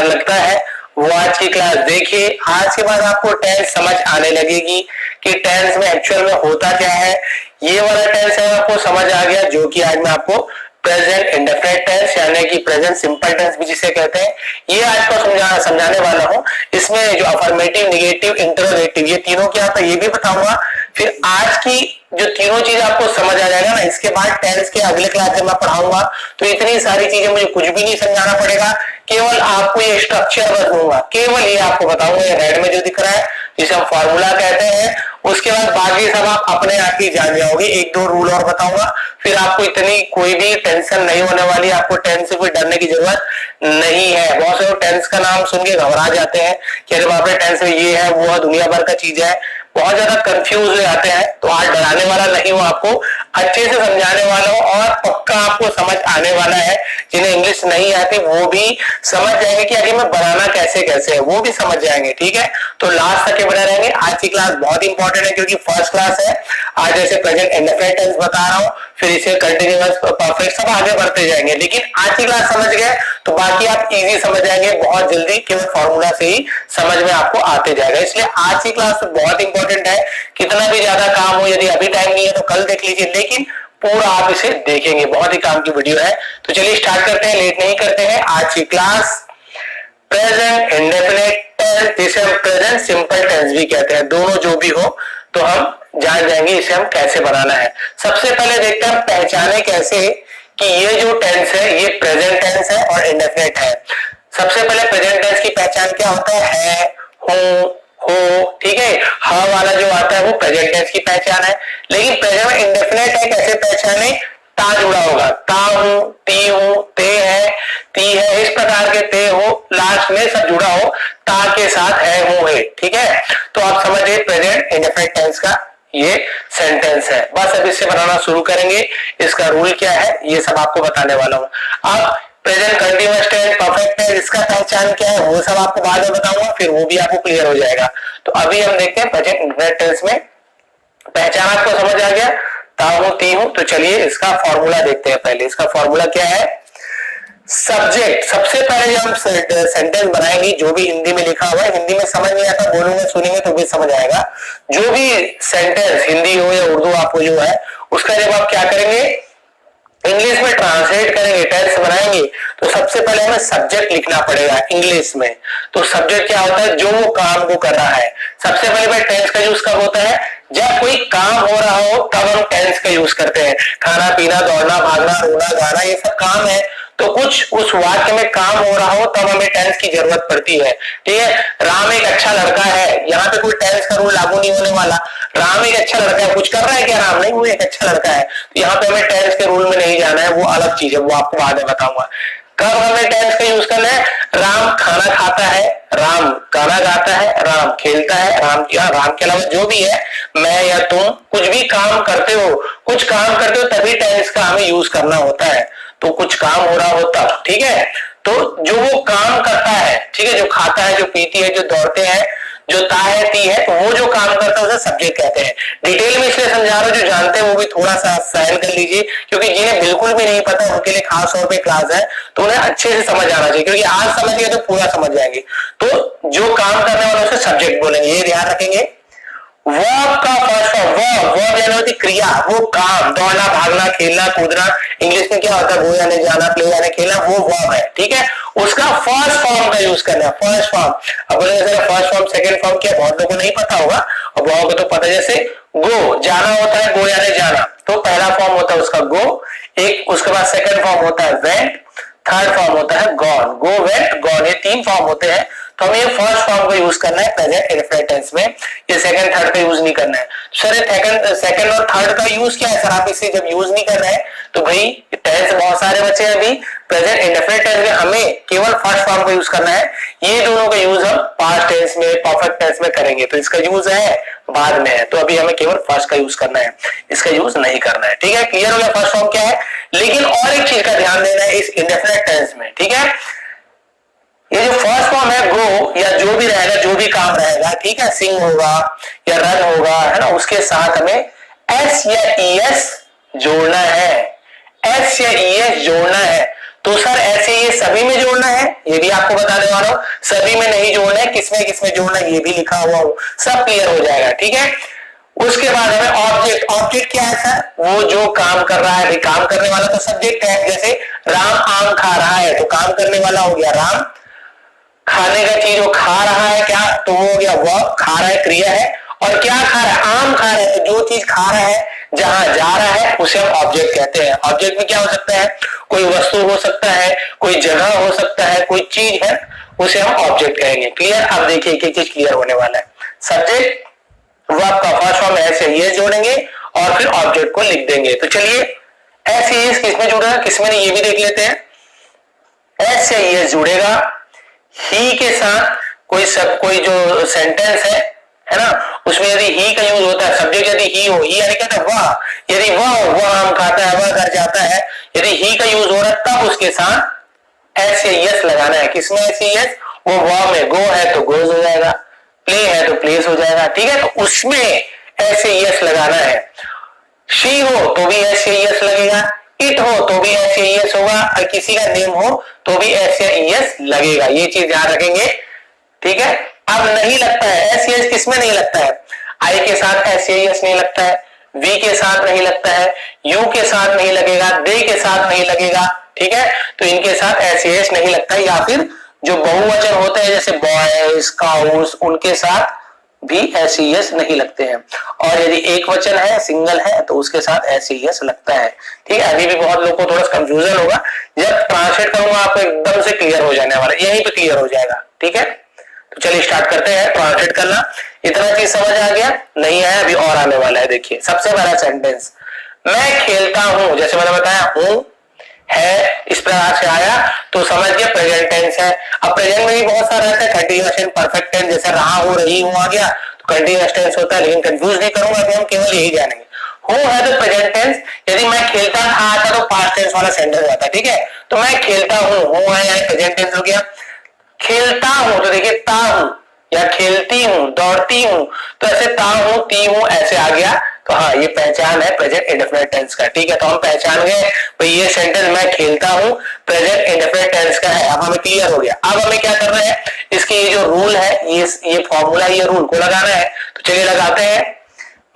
डर लगता है वो आज की क्लास देखिए। आज के बाद आपको टेंस समझ आने लगेगी कि टेंस में एक्चुअल में होता क्या है। ये वाला टेंस है आपको समझ आ गया, जो कि आज मैं आपको प्रेजेंट इंडेफिनिट टेंस यानी कि प्रेजेंट सिंपल टेंस भी जिसे कहते हैं, ये आज को समझाने वाला हूँ। इसमें जो अफर्मेटिव, निगेटिव, इंटरोगेटिव, ये तीनों क्या होता है ये भी बताऊंगा। फिर आज की जो तीनों चीज आपको समझ आ जाएगा ना, इसके बाद टेंस के अगले क्लास जब मैं पढ़ाऊंगा तो इतनी सारी चीजें मुझे कुछ भी नहीं समझाना पड़ेगा, केवल आपको ये स्ट्रक्चर बताऊंगा, केवल ये आपको बताऊंगा। ये रेड में जो दिख रहा है जिसे हम फॉर्मूला कहते हैं, उसके बाद बाकी सब आप अपने आप ही जान जाओगे। एक दो रूल और बताऊंगा, फिर आपको इतनी कोई भी टेंशन नहीं होने वाली, आपको टेंस से कोई डरने की जरूरत नहीं है। बहुत से लोग टेंस का नाम सुन के घबरा जाते हैं कि अरे बाप रे टेंस में ये है वो है, दुनिया भर का चीज है, बहुत ज्यादा कंफ्यूज हो जाते हैं। तो आज डराने वाला नहीं हूं, आपको अच्छे से समझाने वाला हूं और पक्का आपको समझ आने वाला है। जिन्हें इंग्लिश नहीं आती वो भी समझ जाएंगे कि आगे मैं बनाना कैसे कैसे है, वो भी समझ जाएंगे। ठीक है, तो लास्ट तक के बने रहेंगे। आज की क्लास बहुत इंपॉर्टेंट है क्योंकि फर्स्ट क्लास है। आज जैसे प्रेजेंट इंडेफिनिट टेंस बता रहा हूं, फिर इसे कंटिन्यूअस, परफेक्ट सब आगे बढ़ते जाएंगे। लेकिन आज की क्लास समझ गए तो बाकी आप इजी समझ जाएंगे बहुत जल्दी, केवल फॉर्मूला से ही समझ में आपको आते जाएगा। इसलिए आज की क्लास बहुत इंपॉर्टेंट है। कितना भी ज्यादा काम हो, यदि अभी टाइम नहीं है तो कल देख लीजिए, लेकिन पूरा आप इसे देखेंगे, बहुत ही काम की वीडियो है। तो चलिए स्टार्ट करते हैं, लेट नहीं करते हैं। आज की क्लास प्रेजेंट इंडेफिनिट टेंस, जिसे हम प्रेजेंट सिंपल टेंस भी कहते हैं, दोनों जो भी हो तो हम जान जाएंगे इसे हम कैसे बनाना है। सबसे पहले देखते हैं पहचाने कैसे कि ये जो टेंस है ये प्रेजेंट टेंस है और इंडेफिनिट है। सबसे पहले प्रेजेंट टेंस की पहचान क्या होता है, हो, ठीक है। हा वाला जो आता है वो प्रेजेंट टेंस की पहचान है। लेकिन प्रेजेंट में इंडेफिनिट है, कैसे पहचाने, ता जुड़ा होगा, ता हूं, ती हूं, ते है, ती है, इस प्रकार के ते हो, लास्ट में सब जुड़ा हो, ता के साथ है, हूं है। ठीक है, तो आप समझिए प्रेजेंट इंडेफिनिट टेंस का ये सेंटेंस है। बस अब इससे बनाना शुरू करेंगे। इसका रूल क्या है ये सब आपको बताने वाला हूं। अब present continuous tense, perfect tense, इसका पहचान क्या है वो सब आपको बाद में बताऊंगा, फिर वो भी आपको क्लियर हो जाएगा। तो अभी हम देखते हैं प्रेजेंट इंडेफिनिट टेंस में पहचान आपको समझ आ गया, ता हूं, ती हूं। तो चलिए इसका फॉर्मूला देखते हैं। पहले इसका फॉर्मूला क्या है, सब्जेक्ट। सबसे पहले जब हम सेंटेंस बनाएंगे, जो भी हिंदी में लिखा हुआ है, हिंदी में समझ नहीं आता, बोलूंगा सुनेंगे तो भी समझ आएगा। जो भी सेंटेंस हिंदी हो या उर्दू आपको जो है उसका जब आप क्या करेंगे इंग्लिश में ट्रांसलेट करेंगे, टेंस बनाएंगे, तो सबसे पहले हमें सब्जेक्ट लिखना पड़ेगा इंग्लिश में। तो सब्जेक्ट क्या होता है, जो वो काम को कर रहा है। सबसे पहले टेंस का यूज कब होता है, जब कोई काम हो रहा हो तब हम टेंस का यूज करते हैं। खाना पीना, दौड़ना भागना, रोना गाना, ये सब काम है। तो कुछ उस वाक्य में काम हो रहा हो तब हमें टेंस की जरूरत पड़ती है। ठीक है, राम एक अच्छा लड़का है, यहाँ पे कोई टेंस का रूल लागू नहीं होने वाला। राम एक अच्छा लड़का है, कुछ कर रहा है क्या राम, नहीं, वो एक अच्छा लड़का है। तो यहाँ पे हमें टेंस के रूल में नहीं जाना है, वो अलग चीज है, वो आपको बाद में बताऊंगा। कब हमें टेंस का यूज करना है, राम खाना खाता है, राम गाना गाता है, राम खेलता है, राम के अलावा जो भी है, मैं या तुम कुछ भी काम करते हो, कुछ काम करते हो तभी टेंस का हमें यूज करना होता है। तो कुछ काम हो रहा होता, ठीक है। तो जो वो काम करता है, ठीक है, जो खाता है, जो पीती है, जो दौड़ते हैं, जो ता है, ती है, तो वो जो काम करता है उसे सब्जेक्ट कहते हैं। डिटेल में इसलिए समझा रहा हूं, जो जानते हैं वो भी थोड़ा सा सहन कर लीजिए, क्योंकि जिन्हें बिल्कुल भी नहीं पता उनके लिए खास तौर पे क्लास है, तो उन्हें अच्छे से समझ आना चाहिए, क्योंकि आज समझ गए तो पूरा समझ जाएंगे। तो जो काम करने वाला उसे सब्जेक्ट बोलेंगे, ये ध्यान रखेंगे। वर्ब का फर्स्ट फॉर्म, वर्ब यानी होती क्रिया, वो काम, दौड़ना भागना खेलना कूदना, इंग्लिश में क्या होता है, गो यानी जाना, प्ले यानी खेलना, वो वर्ब है। ठीक है, उसका फर्स्ट फॉर्म का यूज करना है, फर्स्ट फॉर्म। अब बोलेंगे फर्स्ट फॉर्म सेकंड फॉर्म क्या, बहुत लोगों को नहीं पता होगा, और बहुत को तो पता है। जैसे गो, जाना होता है, गो यानी जाना, तो पहला फॉर्म होता है उसका गो, एक उसके बाद सेकंड फॉर्म होता है वेंट, थर्ड फॉर्म होता है गॉन। गो, वेंट, गॉन, ये तीन फॉर्म होते हैं। तो हमें ये फर्स्ट फॉर्म का यूज करना है प्रेजेंट इंडेफिनिट टेंस में, ये सेकंड थर्ड का यूज नहीं करना है। सर सेकंड और थर्ड का यूज क्या है सर, आप इसे जब यूज नहीं कर रहे हैं तो भाई टेंस बहुत सारे बचे हैं अभी। प्रेजेंट इंडेफिनिट टेंस में हमें केवल फर्स्ट फॉर्म का यूज करना है। ये दोनों का यूज हम पास्ट टेंस में, परफेक्ट टेंस में करेंगे, तो इसका यूज है बाद में है। तो अभी हमें केवल फर्स्ट का यूज करना है, इसका यूज नहीं करना है। ठीक है, क्लियर हो गया फर्स्ट फॉर्म क्या है। लेकिन और एक चीज का ध्यान देना है इस इंडेफिनिट टेंस में, ठीक है। ये जो फर्स्ट फॉर्म है गो या जो भी रहेगा, जो भी काम रहेगा, ठीक है, सिंग होगा या रन होगा, है ना, उसके साथ हमें एस या ईएस जोड़ना है, एस या ईएस जोड़ना है। तो सर ऐसे ये सभी में जोड़ना है, ये भी आपको बताने वाला हूं, सभी में नहीं जोड़ना है, किसमें किसमें जोड़ना है ये भी लिखा हुआ हूं, सब क्लियर हो जाएगा। ठीक है, उसके बाद हमें ऑब्जेक्ट, ऑब्जेक्ट क्या है सर, वो जो काम कर रहा है, काम करने वाला तो सब्जेक्ट है, जैसे राम आम खा रहा है तो काम करने वाला हो गया राम, खाने का चीज वो खा रहा है क्या, तो वो हो गया वह, खा रहा है क्रिया है, और क्या खा रहा है, आम खा रहा है, तो जो चीज खा रहा है, जहां जा रहा है उसे हम ऑब्जेक्ट कहते हैं। ऑब्जेक्ट में क्या हो सकता है, कोई वस्तु हो सकता है, कोई जगह हो सकता है, कोई चीज है, उसे हम ऑब्जेक्ट कहेंगे। क्लियर, अब देखिए एक एक चीज क्लियर होने वाला है। सब्जेक्ट वर्ब का फर्स्ट फॉर्म ऐसे ये जोड़ेंगे और फिर ऑब्जेक्ट को लिख देंगे। तो चलिए ऐसे ये किसमें जुड़ेगा, किसमें नहीं, ये भी देख लेते हैं। ऐसे ये जुड़ेगा ही के साथ, कोई जो सेंटेंस है ना, उसमें यदि ही का यूज होता है, सब्जेक्ट यदि ही हो, ही यानी कहता है वह, यदि वह आम खाता है, वह घर जाता है, यदि ही का यूज हो रहा है तब उसके साथ ऐसे यस लगाना है। किसमें ऐसे यस, वो वह में गो है तो गोज हो जाएगा, प्ले है तो प्लेस हो जाएगा। ठीक है, तो उसमें ऐसे यस लगाना है। शी हो तो भी ऐसे यस लगेगा, इट हो तो भी ऐसे यस होगा, और किसी का नेम हो तो भी ऐसे यस लगेगा, ये चीज ध्यान रखेंगे। ठीक है, अब नहीं लगता है एस यस, किसमें नहीं लगता है, आई के साथ ऐसे यस नहीं लगता है, वी के साथ नहीं लगता है, यू के साथ नहीं लगेगा, दे के साथ नहीं लगेगा। ठीक है, तो इनके साथ ऐसे यस नहीं लगता है, या फिर जो बहुवचन होते हैं जैसे बॉयज काउस, उनके साथ भी ऐसे यस नहीं लगते हैं। और यदि एक वचन है, सिंगल है, तो उसके साथ ऐसे यस लगता है। ठीक है, अभी भी बहुत लोगों को थोड़ा कंफ्यूजन होगा, जब ट्रांसलेट करूंगा आपको एकदम से क्लियर हो जाने वाला है, यहीं पे क्लियर हो जाएगा। ठीक है, तो चलिए स्टार्ट करते हैं ट्रांसलेट करना। इतना चीज समझ आ गया, नहीं आया अभी और आने वाला है। देखिए सबसे पहला सेंटेंस, मैं खेलता हूं, जैसे मैंने बताया हूं है इस प्रकार से आया तो समझ गया प्रेजेंट टेंस है। अब प्रेजेंट में भी बहुत सारा रहता है, कंटीन्यूअस टेंस, परफेक्ट टेंस, जैसे रहा हूं रही हूं आ गया तो कंटीन्यूअस टेंस होता है, लेकिन कंफ्यूज नहीं करूंगा, अभी हम केवल यही जानेंगे। हूं है तो प्रेजेंट टेंस, यदि मैं खेलता था आता तो पास्ट टेंस वाला सेंटेंस आता है। ठीक है, तो मैं खेलता हूं है यानी प्रेजेंट टेंस हो गया। खेलता हूं तो देखिए ता हूं, या खेलती हूं, दौड़ती हूं, तो ऐसे ता हूं ती हूं ऐसे आ गया, तो हाँ ये पहचान है प्रेजेंट इंडेफिनिट टेंस का। ठीक है, तो हम पहचान गए भाई ये सेंटेंस मैं खेलता हूं प्रेजेंट इंडेफिनिट टेंस का है। अब हमें क्लियर हो गया। अब हमें क्या करना है, इसकी ये जो रूल है, ये फॉर्मूला, ये रूल को लगाना है। तो चलिए लगाते हैं।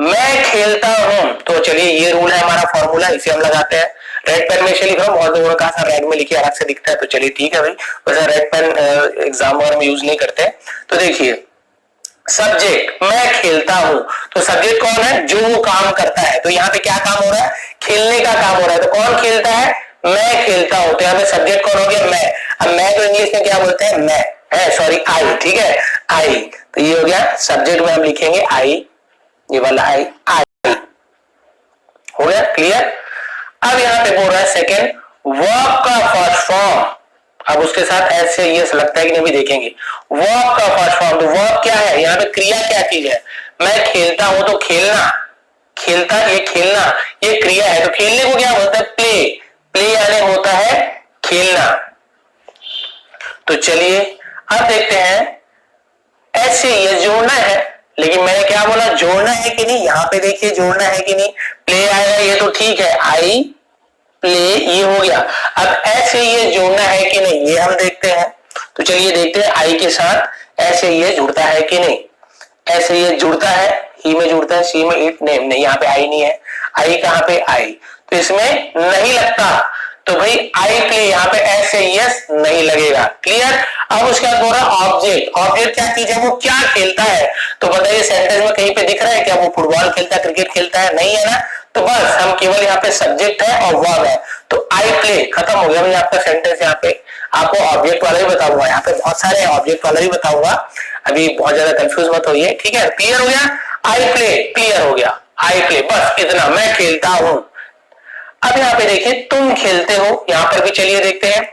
मैं खेलता हूं, तो चलिए ये रूल है हमारा फॉर्मूला, इसे हम लगाते हैं। रेड पेन में से लिख रहा हूँ, बहुत लोगों ने कहा सर रेड में लिखिए अलग से दिखता है, तो चलिए ठीक है भाई, वैसे रेड पेन एग्जाम में यूज नहीं करते। तो देखिए सब्जेक्ट मैं खेलता हूं, तो सब्जेक्ट कौन है, जो वो काम करता है, तो यहाँ पे क्या काम हो रहा है, खेलने का काम हो रहा है, तो कौन खेलता है, मैं खेलता हूं, तो यहाँ पे सब्जेक्ट कौन हो गया, मैं। अब मैं तो इंग्लिश में क्या बोलते हैं, मैं है, सॉरी आई। ठीक है, आई, तो ये हो गया सब्जेक्ट में हम लिखेंगे आई, ये वाला आई, आई हो गया क्लियर। अब यहाँ पे बोल रहा है सेकेंड, वर्ब का फर्स्ट फॉर्म, अब उसके साथ ऐसे ये लगता है कि नहीं भी देखेंगे। वर्ब का फर्स्ट फॉर्म, तो वर्ब क्या है, यहाँ पे क्रिया क्या चीज है, मैं खेलता हूं तो खेलना, खेलता ये खेलना ये क्रिया है, तो खेलने को क्या बोलता है, प्ले, प्ले यानी होता है खेलना। तो चलिए अब देखते हैं, ऐसे ये जोड़ना है, लेकिन मैंने क्या बोला, जोड़ना है कि नहीं, यहाँ पे देखिए जोड़ना है कि नहीं, प्ले आएगा ये तो ठीक है, आई प्ले ये हो गया। अब ऐसे ये जोड़ना है कि नहीं, ये हम देखते हैं। तो चलिए देखते हैं आई के साथ ऐसे ये जुड़ता है कि नहीं, ऐसे ये जुड़ता है, ही में जुड़ता है, सी में इट, नेम नहीं, यहाँ पे आई नहीं है, आई कहाँ पे आई, तो इसमें नहीं लगता, तो भाई आई प्ले यहाँ पे ऐसे यस नहीं लगेगा। क्लियर। अब उसके बाद बोल रहा है ऑब्जेक्ट, ऑब्जेक्ट क्या चीज है, वो क्या खेलता है, तो बताइए सेंटेंस में कहीं पे दिख रहा है क्या वो फुटबॉल खेलता है, क्रिकेट खेलता है, नहीं है ना, तो बस हम केवल यहाँ पे सब्जेक्ट है और वर्ब है, तो आई प्ले खत्म हो गया भाई आपका सेंटेंस। यहाँ पे आपको ऑब्जेक्ट वाला ही बताऊंगा, यहाँ पे बहुत सारे ऑब्जेक्ट वाला ही बताऊंगा, अभी बहुत ज्यादा कंफ्यूज मत होइए। ठीक है, क्लियर हो गया, आई प्ले क्लियर हो गया, आई प्ले बस इतना, मैं खेलता हूं। अब यहाँ पे देखिए तुम खेलते हो, यहाँ पर भी चलिए देखते हैं,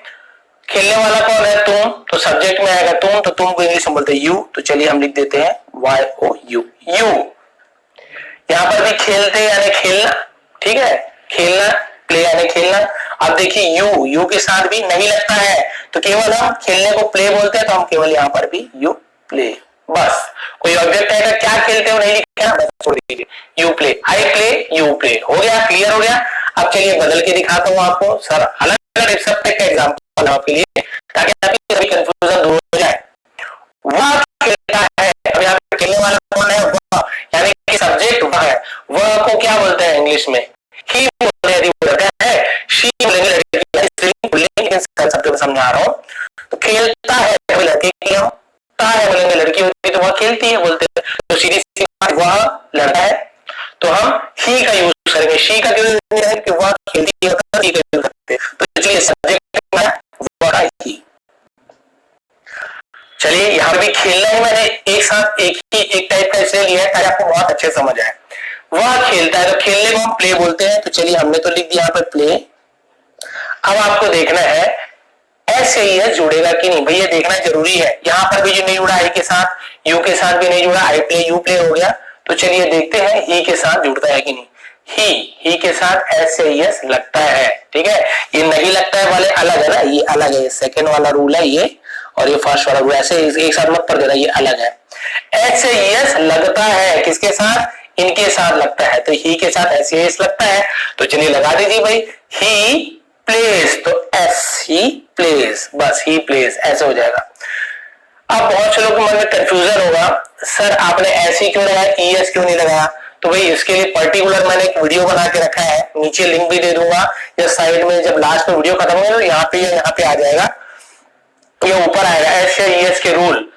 खेलने वाला कौन है, तुम, तो सब्जेक्ट में आएगा तुम, तो तुम को इंग्लिश में बोलते हैं यू, तो चलिए हम लिख देते हैं वाई ओ यू, यू। यहाँ पर भी खेलते यानी खेलना, ठीक है, खेलना, प्ले यानी खेलना। अब देखिए यू, यू के साथ भी नहीं लगता है, तो केवल हम खेलने को प्ले बोलते हैं, तो हम केवल यहाँ पर भी यू प्ले, बस। कोई ऑब्जेक्ट आएगा क्या खेलते हो नहीं लिखा, बस छोड़ दीजिए, you play, I play, you play, हो गया, क्लियर हो गया। अब चलिए बदल के दिखाता हूं आपको, सर अलग अलग सब्जेक्ट का एग्जांपल आपके लिए, ताकि आपकी सभी कंफ्यूजन दूर हो जाए। वह खेलता है, अब यहाँ पे खेलने वाला कौन है? वह, यानी कि सब्जेक्ट वह है। वह को क्या बोलते हैं इंग्लिश में? ही बोलते हैं, यदि वो लड़का है। शी बोलेंगे लड़की, लेकिन शब्द में समझा रहा हूँ। तो खेलता है लड़के की, हम है बोलेंगे लड़की होती तो वह खेलती है बोलते हैं। तो सीधी सी बात, वह लड़का है तो हम ही का यूज करेंगे। शी का यूज है कि वह खेलती है, ही का यूज करते हैं। तो इसलिए सब्जेक्ट वह ही। चलिए यहाँ भी खेलना ही मैंने एक साथ एक टाइप का इसलिए लिया है ताकि आपको बहुत अच्छे समझ आए। वह खेलता है तो खेलने को हम प्ले बोलते हैं। तो चलिए हमने तो लिख दिया यहाँ पर प्ले। अब आपको देखना है ऐसे ही है जुड़ेगा कि नहीं, भैया देखना जरूरी है। यहाँ पर भी जो नहीं जुड़ा आई के साथ, यू के साथ भी नहीं जुड़ा, आई प्ले यू प्ले हो गया। तो चलिए देखते हैं ही के साथ जुड़ता है कि नहीं। ही के साथ एस लगता है, ठीक है। ये नहीं लगता है वाले अलग है ना, ये अलग है, सेकेंड वाला रूल है ये, और ये फर्स्ट वाला रूल। ऐसे एक साथ मत पढ़ देना, ये अलग है। एस लगता है किसके साथ? इनके साथ लगता है। तो ही के साथ एस लगता है। तो चलिए लगा दीजिए भाई, ही प्लेस, तो एस ही प्लेस, बस ही प्लेस ऐसे हो जाएगा। अब बहुत से लोगों के मन में कंफ्यूजन होगा, सर आपने ऐसी क्यों लगाया, ईएस क्यों नहीं लगाया? तो भाई इसके लिए पर्टिकुलर मैंने एक वीडियो बना के रखा है, नीचे लिंक भी दे दूंगा या साइड में जब लास्ट में वीडियो खत्म होगा तो यहाँ पे आ जाएगा, ये ऊपर आएगा एस या ईएस के रूल।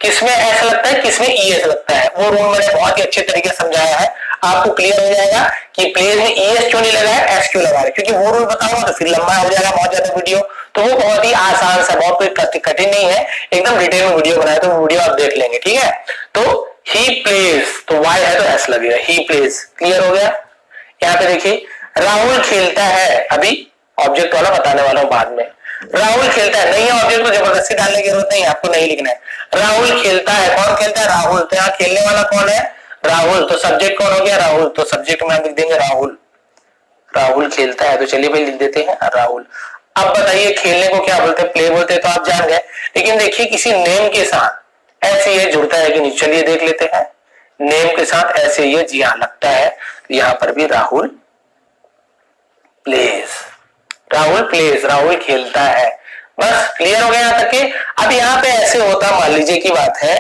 किसमें एस लगता है, किसमें ईएस लगता है, वो रूल मैंने बहुत ही अच्छे तरीके से समझाया है। आपको क्लियर हो जाएगा कि प्लेस में ईएस क्यों नहीं लगाया, एस क्यों लगा रहे, क्योंकि वो रूल बताऊंगा तो फिर लंबा हो जाएगा बहुत ज्यादा वीडियो। तो वो बहुत ही आसान सा, बहुत कोई कठिन नहीं है, एकदम डिटेल में वीडियो बनाया, तो वीडियो आप देख लेंगे, ठीक है। तो ही प्लेस, तो वाई है तो एस लगेगा, ही प्लेस। क्लियर हो गया। यहाँ पे देखिए राहुल खेलता है, अभी ऑब्जेक्ट वाला बताने वाला हूं बाद में। राहुल खेलता है, नहीं है ऑब्जेक्ट को जबरदस्ती डालने की जरूरत नहीं, आपको नहीं लिखना है। राहुल खेलता है, कौन खेलता है? राहुल। तो यहाँ खेलने वाला कौन है? राहुल। तो सब्जेक्ट कौन हो गया? राहुल। तो सब्जेक्ट में हम लिख देंगे राहुल। राहुल खेलता है, तो चलिए भाई लिख देते हैं राहुल। अब बताइए खेलने को क्या बोलते हैं? प्ले बोलते हैं, तो आप जान गए। लेकिन देखिए किसी नेम के साथ ऐसे ये जुड़ता है कि नहीं, चलिए देख लेते हैं। नेम के साथ ऐसे ये जी हाँ लगता है, यहाँ पर भी राहुल प्लेस, राहुल प्लेस, राहुल खेलता है। बस क्लियर हो गया यहाँ तक के। अब यहाँ पे ऐसे होता, मान लीजिए की बात है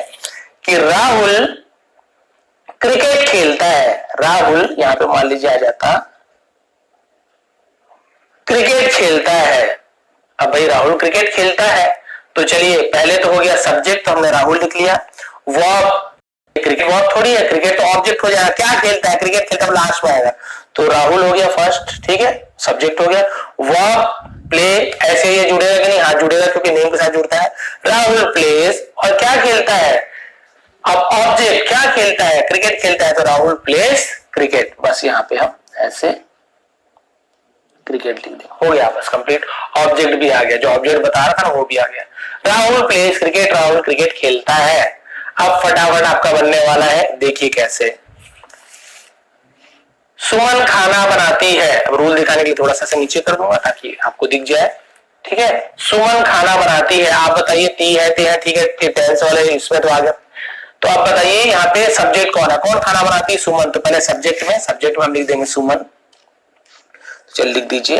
कि राहुल क्रिकेट खेलता है, राहुल यहाँ पे मान लीजिए आ जाता क्रिकेट खेलता है। अब भाई राहुल क्रिकेट खेलता है, तो चलिए पहले तो हो गया सब्जेक्ट, तो हमने राहुल लिख लिया। वॉक, क्रिकेट वॉक थोड़ी है, क्रिकेट तो ऑब्जेक्ट हो जाएगा। क्या खेलता है? क्रिकेट खेलता है, लास्ट में आएगा। तो राहुल हो गया फर्स्ट, ठीक है, सब्जेक्ट हो गया। वॉक प्ले, ऐसे ये जुड़ेगा कि नहीं? हाँ जुड़ेगा, क्योंकि नेम के साथ जुड़ता है। राहुल प्लेस, और क्या खेलता है? अब ऑब्जेक्ट क्या खेलता है? क्रिकेट खेलता है, तो राहुल प्लेस क्रिकेट। बस यहाँ पे हम ऐसे क्रिकेट लिख दें, हो गया बस कंप्लीट। ऑब्जेक्ट भी आ गया, जो ऑब्जेक्ट बता रहा था ना वो भी आ गया। Rahul place cricket, Rahul cricket खेलता है। अब फटाफट आपका बनने वाला है, देखिए कैसे। सुमन खाना बनाती है। अब रूल दिखाने के लिए थोड़ा सा नीचे कर दूंगा ताकि आपको दिख जाए, ठीक है। सुमन खाना बनाती है। आप बताइए ती है, ठीक है, टेंस वाले इसमें तो आ गया। तो आप बताइए यहाँ पे सब्जेक्ट कौन है, कौन खाना बनाती है? सुमन। तो पहले सब्जेक्ट में हम लिख देंगे सुमन। चल लिख दीजिए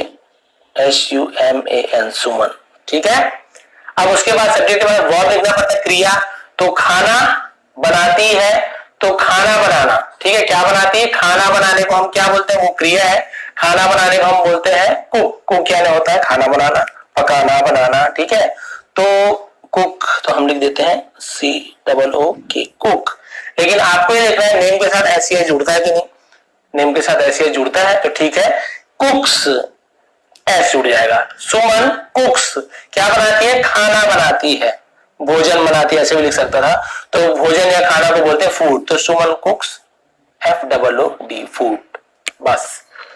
SUMAN, सुमन, ठीक है। अब उसके बाद सब्जेक्ट में वर्ब लिखना पड़ता है, क्रिया। तो खाना बनाती है, तो खाना बनाना, ठीक है। क्या बनाती है? खाना बनाने को हम क्या बोलते हैं? वो क्रिया है। खाना बनाने को हम बोलते हैं कुक। कुक क्या होता है? खाना बनाना, पकाना, बनाना, ठीक है। तो कुक, तो हम लिख देते हैं COOK, कुक। लेकिन आपको ये देखना है नेम के साथ SES जुड़ता है कि नहीं। नेम के साथ SES जुड़ता है तो ठीक है, कुक्स एस जुड़ जाएगा। सुमन कुक्स, क्या बनाती है? खाना बनाती है, भोजन बनाती है, ऐसे भी लिख सकता था। तो भोजन या खाना को बोलते हैं फूड। तो सुमन कुक्स FOOD, फूड। बस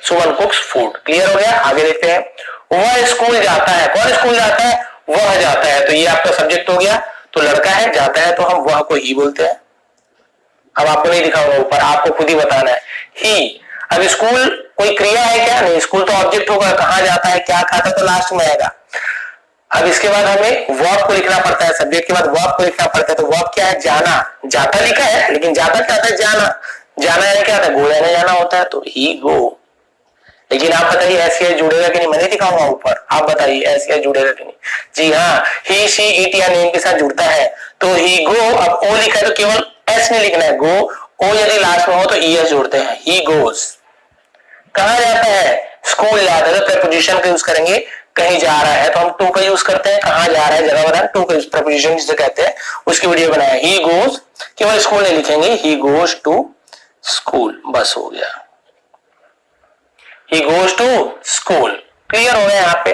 सुमन कुक्स फूड। क्लियर हो गया। आगे देखते हैं। वह स्कूल जाता है, कौन स्कूल जाता है? वह जाता है। तो ये आपका सब्जेक्ट हो गया। तो लड़का है, जाता है, तो हम वह को ही बोलते हैं। अब आपको नहीं दिखा होगा ऊपर, आपको खुद ही बताना है ही। अब स्कूल कोई क्रिया है क्या? नहीं, स्कूल तो ऑब्जेक्ट होगा। कहाँ जाता है, क्या खाता है, तो लास्ट में आएगा। अब इसके बाद हमें वर्ब को लिखना पड़ता है, सब्जेक्ट के बाद वर्ब को लिखना पड़ता है। तो वर्ब क्या है? जाना। जाता लिखा है, लेकिन जाता क्या होता है? जाना। जाना यानी क्या होता है? गो यानी जाना होता है। तो ही गो, लेकिन आप बताइए एस जुड़ेगा कि नहीं, मैंने दिखाऊंगा ऊपर, आप बताइए एस जुड़ेगा कि नहीं। जी हाँ, ही शी इट या नेम के साथ जुड़ता है। तो ही गो, अब ओ लिखा है तो केवल एस नहीं लिखना है, गो ओ यदि लास्ट में हो तो ईएस जोड़ते हैं, ही गोज। कहा जाता है, स्कूल जाता है, तो प्रेपोजिशन का यूज करेंगे, कहीं जा रहा है तो हम टू का यूज करते हैं, कहाँ जा रहा है जगह बताना, टू का प्रेपोजिशन जिसे कहते हैं, उसकी वीडियो बनाया। ही गोज, केवल स्कूल नहीं लिखेंगे, ही गोज टू स्कूल, बस हो गया, he goes to school. Clear हो गया यहाँ पे।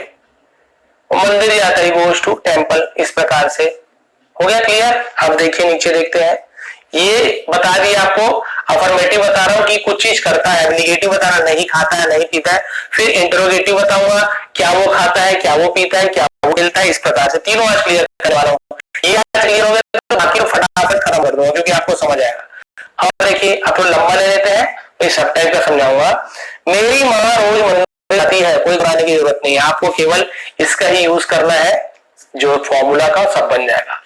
मंदिर जाता है, गोज टू टेम्पल, इस प्रकार से हो गया क्लियर। अब देखिए नीचे देखते हैं, ये बता दिया आपको, अफर्मेटिव बता रहा हूं कि कुछ चीज करता है, निगेटिव बता रहा नहीं खाता है नहीं पीता है, फिर इंटरोगेटिव बताऊंगा क्या वो खाता है क्या वो पीता है क्या वो खेलता है, इस प्रकार से तीनों आज क्लियर करने वाला हूं। ये आज क्लियर हो गया तो बाकी फटाफट खत्म कर दूंगा क्योंकि आपको समझ आएगा। अब देखिए आप थोड़ा लंबा ले लेते हैं, मैं सब टाइप का समझाऊंगा। मेरी माँ रोज मंदिर जाती है, कोई घबराने की जरूरत नहीं है, आपको केवल इसका ही यूज करना है, जो फॉर्मूला का सब बन जाएगा।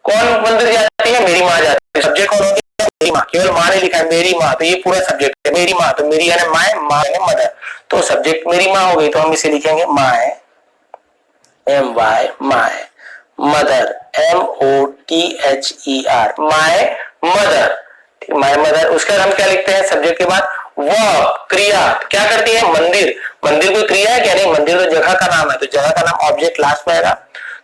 कौन मंदिर जाती है, मेरी माँ जाती है, सब्जेक्ट कौन होगी, मेरी माँ, केवल माँ ने लिखा है मेरी माँ, तो ये पूरा सब्जेक्ट है मेरी माँ, तो मेरी यानी माँ, माँ है मदर, तो सब्जेक्ट मेरी माँ हो गई, तो हम इसे लिखेंगे माँ है, एम वाई माँ है, mother MOTHER, my mother, my mother. उसके बाद हम क्या लिखते हैं सब्जेक्ट के बाद, वह क्रिया क्या करती है, मंदिर, मंदिर कोई क्रिया है क्या, नहीं, मंदिर तो जगह का नाम है, तो जगह का नाम ऑब्जेक्ट लास्ट में आएगा।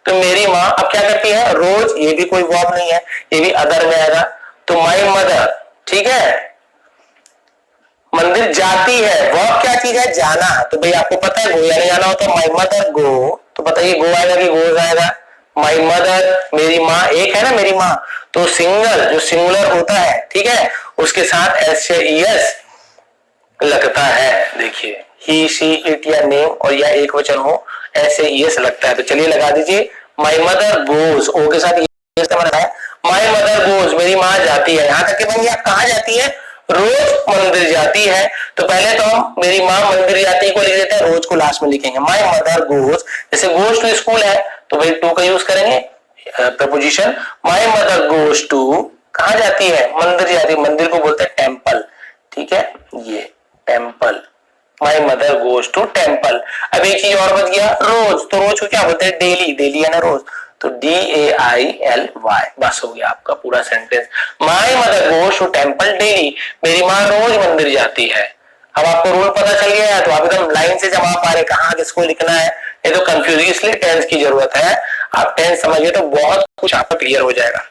तो मेरी माँ अब क्या करती है, रोज, ये भी कोई वर्ब नहीं है, ये भी अदर में आएगा, तो माय मदर, ठीक है। मंदिर जाती है, वर्ब क्या चीज है, जाना, तो भाई आपको पता है गो यानी जाना होता है, माय मदर गो, तो बताइए गो आएगा कि गोज आएगा, माई मदर, मेरी माँ, एक है ना मेरी माँ, तो सिंगल जो सिंगुलर होता है, ठीक है, उसके साथ एस से ईएस लगता है। देखिए ही शी इट या नेम और या एक वचन हो, ऐसे ईएस लगता है, तो चलिए लगा दीजिए, माई मदर गोज, ओ के साथ ईएस का मतलब है, माई मदर गोज, मेरी माँ जाती है। यहां तक कि भाई आप कहाँ जाती है, रोज मंदिर जाती है, तो पहले तो हम मेरी माँ मंदिर जाती है को लिख देते हैं, रोज को लास्ट में लिखेंगे, माई मदर गोज, जैसे गोज टू स्कूल है तो भाई टू का यूज करेंगे preposition, my mother goes to, कहाँ जाती है, मंदिर जाती है, मंदिर को बोलते हैं टेम्पल, ठीक है, ये temple, my mother goes to temple. अब एक चीज और बच गया, रोज, तो रोज को क्या बोलते हैं, डेली, डेली है ना रोज, तो DAILY, बस हो गया आपका पूरा sentence, my mother goes to temple daily, मेरी माँ रोज मंदिर जाती है। अब आपको रूल पता चल गया है तो आप एकदम लाइन से जमा पा रहे कहाँ किसको लिखना है, ये तो कंफ्यूज, इसलिए टेंस की जरूरत है, आप टेंस समझिए तो बहुत कुछ आपका क्लियर हो जाएगा।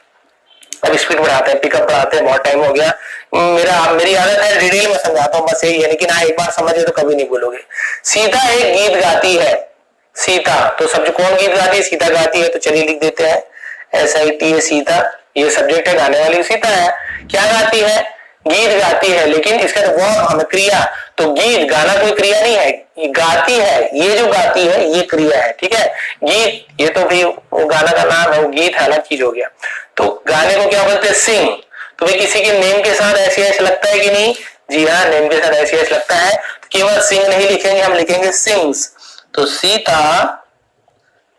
अब स्पीड बढ़ाते हैं, पिकअप बढ़ाते हैं, बहुत टाइम हो गया, मेरी आदत है डिटेल में समझाता हूँ बस यही है, लेकिन हाँ एक बार समझे तो कभी नहीं भूलोगे। सीता एक गीत गाती है, सीता, तो सब कौन गीत गाती है, सीता गाती है, तो चलिए लिख देते हैं SITA सीता, ये सब्जेक्ट है, गाने वाली सीता है, क्या गाती है, गीत गाती है, लेकिन इसका तो वर्ब हमें क्रिया, तो गीत गाना कोई क्रिया नहीं है, गाती है, ये जो गाती है ये क्रिया है, ठीक है, गीत ये तो भी वो गाना का नाम है, वो गीत है अलग चीज हो गया, तो गाने को क्या बोलते हैं, सिंग, तो भाई किसी के नेम के साथ SES लगता है कि नहीं, जी हाँ नेम के साथ SES लगता है, तो केवल सिंग नहीं लिखेंगे, हम लिखेंगे सिंग्स, तो सीता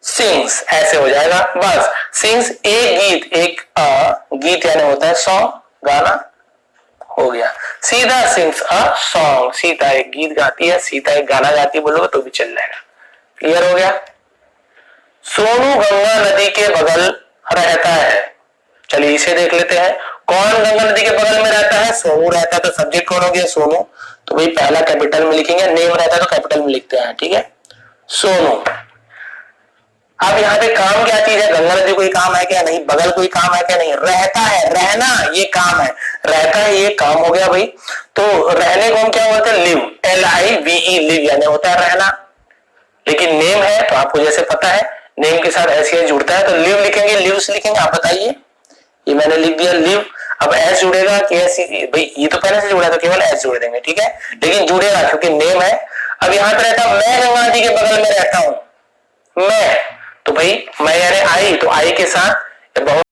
सिंग्स ऐसे हो जाएगा, बस सिंग्स एक गीत, एक गीत यानी होता है सॉन्ग, गाना हो गया, Sita sings a song, Sita एक गीत गाती है, सीता एक गाना गाती है, बोलोगे तो भी चल जाएगा। क्लियर हो गया। सोनू गंगा नदी के बगल रहता है, चलिए इसे देख लेते हैं, कौन गंगा नदी के बगल में रहता है, सोनू रहता है, तो सब्जेक्ट कौन हो गया, सोनू, तो भाई पहला कैपिटल में लिखेंगे, नेम रहता है तो कैपिटल में लिखते हैं, ठीक है, सोनू। अब यहाँ पे काम क्या चीज है, गंगा नदी कोई काम है क्या, नहीं, बगल कोई काम है क्या, नहीं, रहता है, रहना ये काम है, रहता है ये काम हो गया भाई, तो रहने को हम क्या बोलते हैं, लिव, LIVE, लिव यानी होता है रहना, लेकिन नेम है तो आपको जैसे पता है नेम के साथ ऐसे जुड़ता है, तो लिव लिखेंगे, लिव्स लिखेंगे, आप बताइए, ये मैंने लिख दिया लिव, अब एस जुड़ेगा कि एस, भाई ये तो पहले से जुड़ा है तो केवल एस जोड़ देंगे, ठीक है, लेकिन जुड़ेगा क्योंकि नेम है। अब यहाँ पे रहता मैं गंगा नदी के बगल में रहता हूं, मैं, तो भाई मैं यानी आई, तो आई के साथ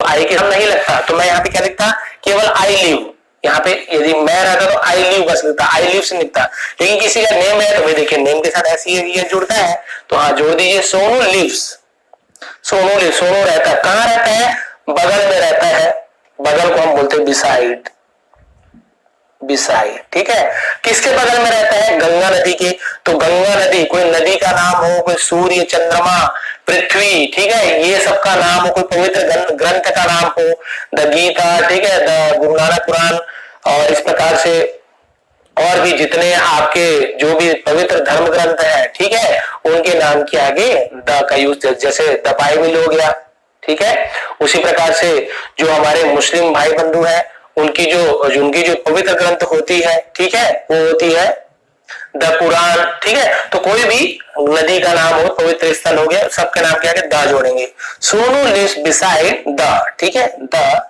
आई के साथ नहीं लगता, तो मैं यहाँ पे क्या लिखता, केवल आई लिव, यहाँ पे यदि मैं रहता तो आई लिव बस लिखता, आई लिव से लिखता, लेकिन किसी का नेम है तो भाई देखिए नेम के साथ ऐसी ये जुड़ता है, तो हाँ जोड़ दीजिए, सोनू लिव्स, सोनू लिव, सोनू रहता है, कहाँ रहता है, बगल में रहता है, बगल को हम बोलते हैं बिसाइड, बिसाइड, ठीक है। किसके बगल में रहता है? गंगा नदी के। तो गंगा नदी, कोई नदी का नाम हो, कोई सूर्य, चंद्रमा, पृथ्वी, ठीक है, ये सब का नाम हो, कोई पवित्र ग्रंथ का नाम हो, द गीता, ठीक है, द गुरु नानक कुरान, और इस प्रकार से और भी जितने आपके जो भी पवित्र धर्म ग्रंथ है, ठीक है, उनके नाम के आगे द का यूज, जैसे द बाइबल हो गया, ठीक है। उसी प्रकार से जो हमारे मुस्लिम भाई बंधु हैं, उनकी जो पवित्र ग्रंथ होती है, ठीक है, वो होती है द कुरान, ठीक है। तो कोई भी नदी का नाम हो, पवित्र स्थल हो गया, सबके नाम के आगे द जोड़ेंगे। सोनू लिव्स बिसाइड द, ठीक है, द।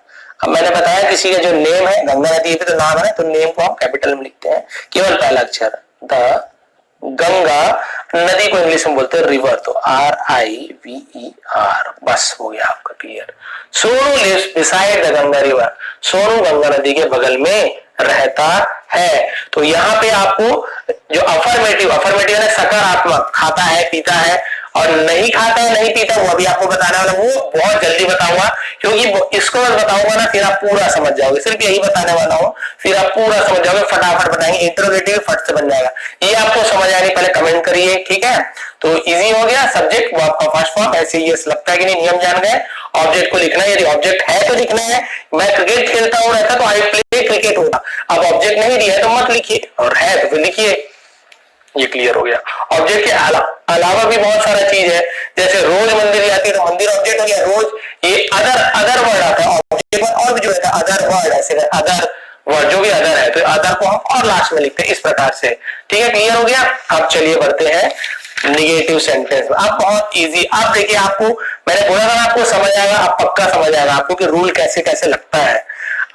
अब मैंने बताया किसी का जो नेम है, गंगा नदी पे तो नाम है, तो नेम को हम कैपिटल में लिखते हैं, केवल पहला अक्षर द। गंगा नदी को इंग्लिश में बोलते हैं रिवर, तो RIVER, बस हो गया आपका clear. Sonu lives beside the Ganga river, Sonu Ganga नदी के बगल में रहता है। तो यहाँ पे आपको जो अफर्मेटिव है सकारात्मक, खाता है, पीता है, और नहीं खाता है, नहीं पीता, वो अभी आपको बताने वाला, वो बहुत जल्दी बताऊंगा, क्योंकि इसको मैं बताऊंगा ना, फिर आप पूरा समझ जाओगे। सिर्फ यही बताने वाला हूं, फिर आप पूरा समझ जाओगे, फटाफट बताएंगे, इंट्रोगेटिव फट से बन जाएगा। ये आपको समझ आने पहले कमेंट करिए, ठीक है। तो इजी हो गया सब्जेक्ट, वो आपका फर्स्ट फॉर्म। ऐसे ये लगता है कि नहीं, नियम जान गए। ऑब्जेक्ट को लिखना है, यदि ऑब्जेक्ट है तो लिखना है। मैं क्रिकेट खेलता हूँ रहता तो आई प्ले क्रिकेट होगा। अब ऑब्जेक्ट नहीं दिया है तो मत लिखिए, और है तो फिर लिखिए। ये क्लियर हो गया। ऑब्जेक्ट के अलावा भी बहुत सारा चीज है, जैसे रोज मंदिर जाती है तो मंदिर ऑब्जेक्ट हो गया, रोज। ये अदर वर्ड आता है ऑब्जेक्ट में, और भी जो है अदर वर्ड, ऐसे अदर वर्ड जो भी अदर है, तो अदर को हम और लास्ट में लिखते हैं इस प्रकार से, ठीक है। क्लियर हो गया। अब चलिए बढ़ते हैं निगेटिव सेंटेंस में। अब बहुत इजी, आप देखिए, आपको मैंने बोला था आपको समझ आएगा, आप पक्का समझ आएगा आपको कि रूल कैसे कैसे लगता है।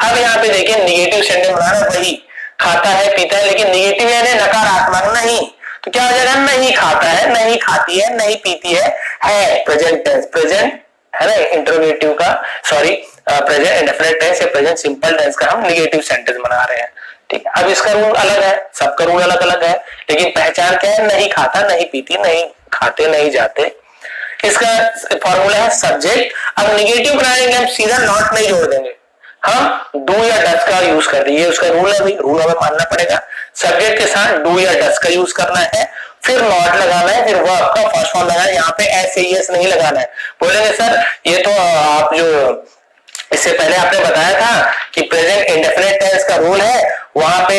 अब यहाँ पे देखिए निगेटिव सेंटेंस बनाना, वही खाता है, पीता है, लेकिन निगेटिव यानी नकारात्मक नहीं। तो क्या हो जाएगा? नहीं खाता है, नहीं खाती है, नहीं पीती है प्रेजेंट टेंस, प्रेजेंट है ना, इंट्रोगेटिव का, सॉरी, प्रेजेंट इंडेफिनिट टेंस या प्रेजेंट सिंपल टेंस का हम निगेटिव सेंटेंस बना रहे हैं, ठीक है। अब इसका रूल अलग है, सबका रूल अलग अलग है, लेकिन पहचान क्या है? नहीं खाता, नहीं पीती, नहीं खाते, नहीं जाते। इसका फॉर्मूला है सब्जेक्ट। अब निगेटिव बनाएंगे हम, सीधा नॉट नहीं जोड़ देंगे, हम डू या डस का यूज कर रही है, उसका रूल है भाई, रूल हमें मानना पड़ेगा। सब्जेक्ट के साथ डू या डस का यूज करना है, फिर नॉट लगाना है, फिर वर्ब का फर्स्ट फॉर्म लगाना है। यहाँ पे एस नहीं लगाना है। बोलेंगे सर ये तो आप जो इससे पहले आपने बताया था कि प्रेजेंट इंडेफिनिट टेंस का रूल है, वहां पे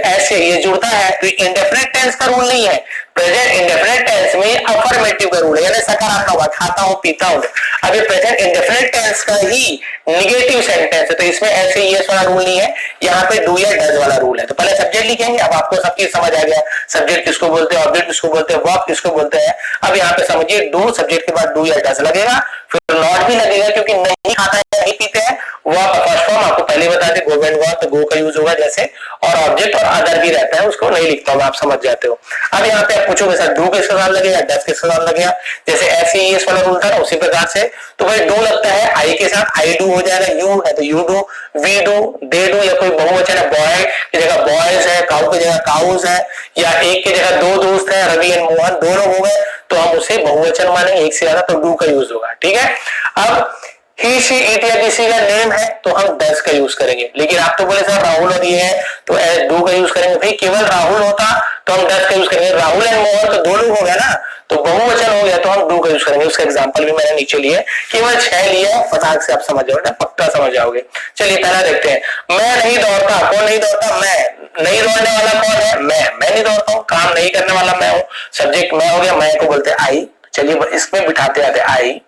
एस ये जुड़ता है, तो इंडेफिनिट टेंस का रूल नहीं है। प्रेजेंट इंडेफिनिट टेंस में अफर्मेटिव का रूल है, यानी सकारात्मक, खाता हूं, पीता हूं। अब ये प्रेजेंट इंडेफिनिट टेंस का ही निगेटिव सेंटेंस है, तो इसमें ऐसे यस वाला रूल नहीं है, यहाँ पे डू या डज वाला रूल है। तो पहले सब्जेक्ट लिखेंगे। अब आपको सब चीज समझ आ गया, सब्जेक्ट किसको बोलते हैं, ऑब्जेक्ट किसको बोलते हैं, वर्ब किसको बोलते हैं। अब यहाँ पे समझिए, डू सब्जेक्ट के बाद डू या डज लगेगा, फिर नॉट भी लगेगा, क्योंकि नहीं खाता है, नहीं पीते हैं। वर्ब का फर्स्ट फॉर्म आपको पहले बता दें, गो एंड वर्ब, तो गो का यूज होगा जैसे, और ऑब्जेक्ट और अदर भी रहता है, उसको नहीं लिखता हूं, आप समझ जाते हो। अब यहाँ पे आप पूछोगे सर डू किसके साथ लगेगा, डज किसके साथ लगेगा, जैसे ऐसे ही वाला रूल था ना, उसी प्रकार से। तो भाई डू लगता है आई के साथ, आई डू हो जाएगा, यू है तो you do, we do, they do, या कोई बहुवचन है, बॉय की जगह बॉयज है, काऊ की जगह काउज है, या एक की जगह दो दोस्त है, रवि एंड मोहन, दो लोग हो गए, तो हम उसे बहुवचन मानेंगे, एक से ज्यादा, तो डू का यूज होगा, ठीक है। अब ही शी इट या किसी का नेम है तो हम डज का यूज करेंगे, लेकिन आप तो बोले सर राहुल और ये है तो डू का यूज करेंगे। भाई केवल राहुल होता तो हम डज का यूज करेंगे, राहुल एंड मोहन तो दो लोग हो गया ना, तो बहुवचन हो गया तो हम डू का यूज करेंगे। उसका एग्जांपल भी मैंने नीचे लिए, केवल 6 लिया, फटाक से आप समझ जाओगे, पक्का समझ जाओगे। चलिए पहला देखते हैं, मैं नहीं दौड़ता, कौन नहीं दौड़ता? मैं। नहीं दौड़ने वाला कौन है? मैं नहीं दौड़ता हूँ, काम नहीं करने वाला मैं हूँ, सब्जेक्ट मैं हो गया, मैं को बोलते हैं आई। चलिए इसमें बिठाते आते, आई